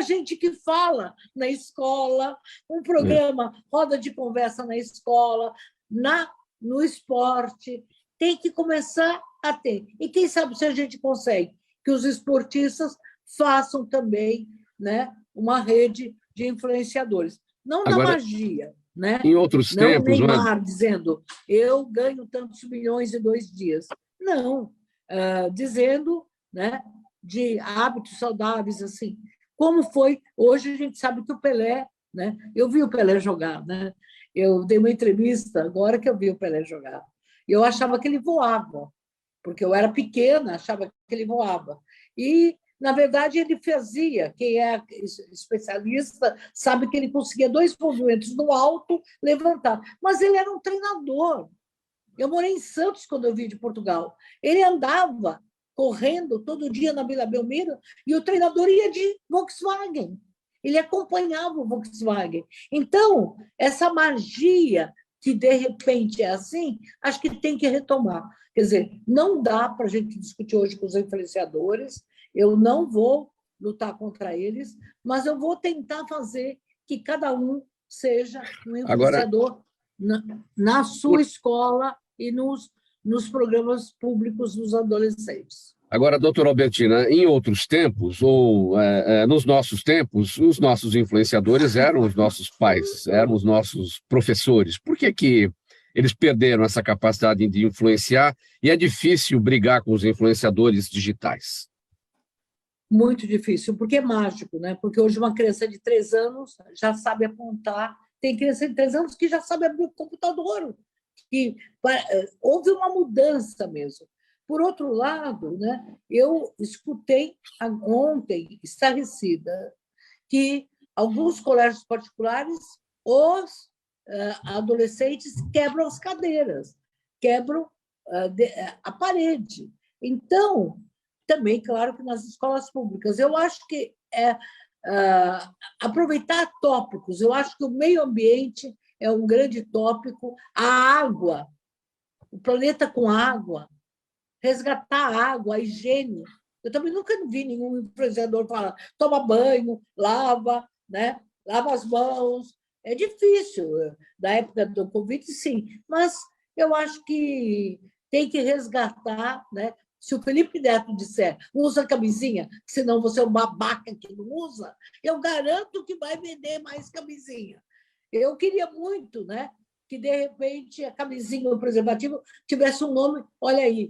Gente que Fala na escola, um programa roda de conversa na escola, no esporte. Tem que começar a ter. E quem sabe se a gente consegue que os esportistas façam também, né, uma rede de influenciadores. Não da magia, né?
Em outros tempos,
Neymar dizendo eu ganho tantos milhões em 2 dias. Não, dizendo, né, de hábitos saudáveis, assim. Como foi, hoje a gente sabe que o Pelé, né? Eu vi o Pelé jogar, né? Eu dei uma entrevista agora que eu vi o Pelé jogar. E eu achava que ele voava, porque eu era pequena, achava que ele voava. E, na verdade, ele fazia, quem é especialista sabe que ele conseguia 2 movimentos no alto, levantar. Mas ele era um treinador. Eu morei em Santos quando eu vim de Portugal. Ele andava correndo todo dia na Vila Belmiro e o treinador ia de Volkswagen. ele acompanhava o Volkswagen. Então, essa magia que, de repente, é assim, acho que tem que retomar. Quer dizer, não dá para a gente discutir hoje com os influenciadores, eu não vou lutar contra eles, mas eu vou tentar fazer que cada um seja um influenciador na sua escola e nos programas públicos dos adolescentes.
Agora, doutora Albertina, em outros tempos, ou nos nossos tempos, os nossos influenciadores eram os nossos pais, eram os nossos professores. Por que eles perderam essa capacidade de influenciar e é difícil brigar com os influenciadores digitais?
Muito difícil, porque é mágico, né? Porque hoje uma criança de 3 anos já sabe apontar, tem criança de 3 anos que já sabe abrir o computador, houve uma mudança mesmo. Por outro lado, né, eu escutei ontem, estarrecida, que alguns colégios particulares, os adolescentes quebram as cadeiras, quebram a parede. Então, também, claro, que nas escolas públicas. Eu acho que aproveitar tópicos. Eu acho que o meio ambiente é um grande tópico. A água, o planeta com água, resgatar a água, a higiene. Eu também nunca vi nenhum influenciador falar toma banho, lava, né? Lava as mãos. É difícil. Na época do Covid, sim. Mas eu acho que tem que resgatar, né? Se o Felipe Neto disser, usa camisinha, senão você é um babaca que não usa, eu garanto que vai vender mais camisinha. Eu queria muito, né, que, de repente, a camisinha, o preservativo, tivesse um nome, olha aí,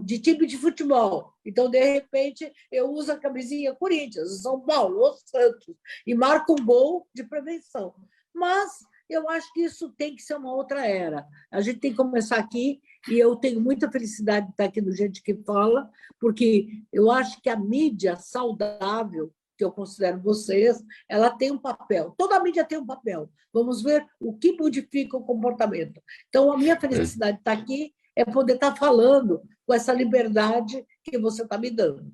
de time de futebol. Então, de repente, eu uso a camisinha Corinthians, São Paulo, ou Santos, e marco um gol de prevenção. Mas eu acho que isso tem que ser uma outra era. A gente tem que começar aqui, e eu tenho muita felicidade de estar aqui no Gente que Fala, porque eu acho que a mídia saudável, que eu considero vocês, ela tem um papel. Toda a mídia tem um papel. Vamos ver o que modifica o comportamento. Então, a minha felicidade de estar aqui é poder estar falando com essa liberdade que você está me dando.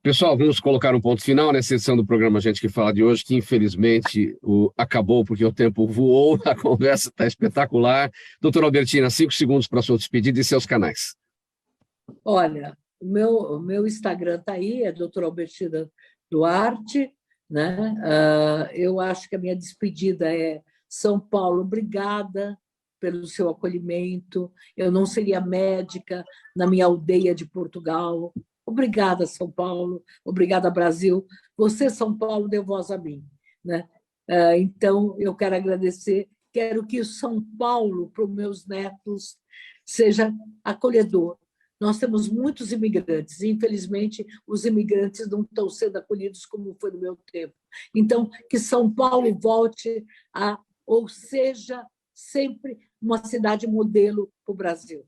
Pessoal, vamos colocar um ponto final nessa edição do programa Gente que Fala de hoje, que infelizmente acabou porque o tempo voou, a conversa está espetacular. Doutora Albertina, 5 segundos para a sua despedida e seus canais.
Olha, o meu Instagram está aí, é doutora Albertina Duarte, né? Eu acho que a minha despedida é São Paulo, obrigada pelo seu acolhimento. Eu não seria médica na minha aldeia de Portugal. Obrigada, São Paulo. Obrigada, Brasil. Você, São Paulo, deu voz a mim, né? Então, eu quero agradecer. Quero que o São Paulo, para os meus netos, seja acolhedor. Nós temos muitos imigrantes, e, infelizmente, os imigrantes não estão sendo acolhidos como foi no meu tempo. Então, que São Paulo volte ou seja, sempre uma cidade modelo para o Brasil.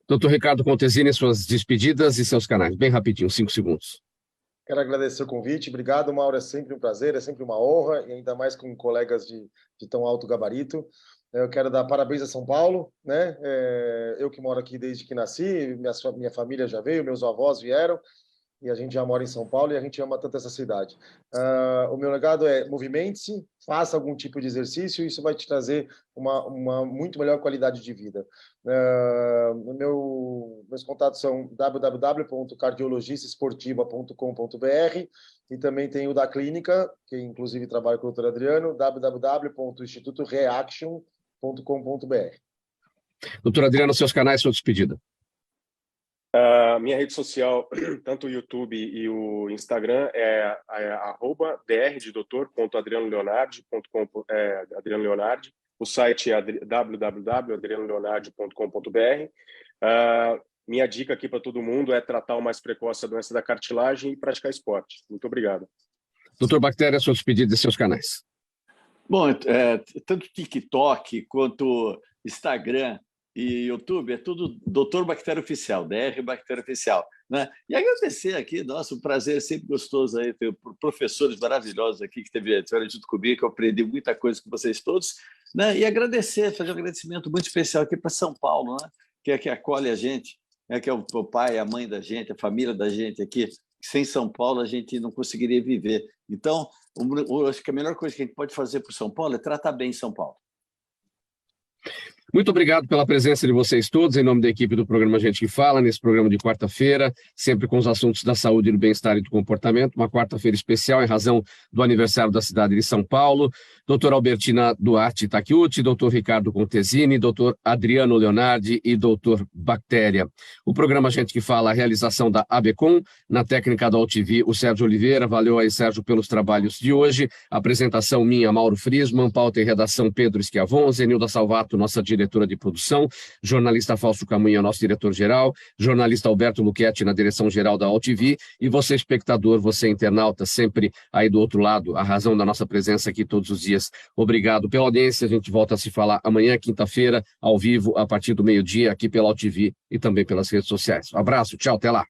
Doutor Ricardo Contesini, suas despedidas e seus canais. Bem rapidinho, 5 segundos.
Quero agradecer o convite. Obrigado, Mauro. É sempre um prazer, é sempre uma honra, e ainda mais com colegas de tão alto gabarito. Eu quero dar parabéns a São Paulo, né? Eu que moro aqui desde que nasci, minha família já veio, meus avós vieram, e a gente já mora em São Paulo e a gente ama tanto essa cidade. O meu legado é movimente-se, faça algum tipo de exercício, isso vai te trazer uma muito melhor qualidade de vida. Meus contatos são www.cardiologistaesportiva.com.br e também tem o da clínica, que inclusive trabalho com o Dr. Adriano, www.institutoreaction.com.br.
Doutor Adriano, seus canais, sua despedida.
Minha rede social, tanto o YouTube e o Instagram, é @dr de doutor.adrianoleonardi.com, Adriano Leonardi. O site é www.adrianoleonardi.com.br. Minha dica aqui para todo mundo é tratar o mais precoce a doença da cartilagem e praticar esporte. Muito obrigado.
Doutor Bactéria, sua despedida e seus canais.
Bom, tanto TikTok quanto Instagram e YouTube, é tudo Doutor Bactéria Oficial, DR Bactéria Oficial, né? E agradecer aqui, nossa, um prazer sempre gostoso aí ter professores maravilhosos aqui que estiveram junto comigo, que eu aprendi muita coisa com vocês todos, né? E agradecer, fazer um agradecimento muito especial aqui para São Paulo, né? Que é que acolhe a gente, que é o pai, a mãe da gente, a família da gente aqui. Sem São Paulo a gente não conseguiria viver. Então, acho que a melhor coisa que a gente pode fazer para o São Paulo é tratar bem São Paulo.
Muito obrigado pela presença de vocês todos, em nome da equipe do programa Gente que Fala, nesse programa de quarta-feira, sempre com os assuntos da saúde, do bem-estar e do comportamento, uma quarta-feira especial em razão do aniversário da cidade de São Paulo. Doutora Albertina Duarte Takeuchi, doutor Ricardo Contesini, doutor Adriano Leonardi e doutor Bactéria. O programa Gente que Fala, a realização da ABCom, na técnica da AltV, o Sérgio Oliveira. Valeu aí, Sérgio, pelos trabalhos de hoje. Apresentação minha, Mauro Friesman, pauta e redação Pedro Schiavon, Zenilda Salvato, nossa diretora de produção, jornalista Fausto Camunha, nosso diretor-geral, jornalista Alberto Luchetti na direção-geral da AltV, e você, espectador, você, internauta, sempre aí do outro lado, a razão da nossa presença aqui todos os dias. Obrigado pela audiência, a gente volta a se falar amanhã, quinta-feira, ao vivo, a partir do meio-dia, aqui pela AltV e também pelas redes sociais. Um abraço, tchau, até lá.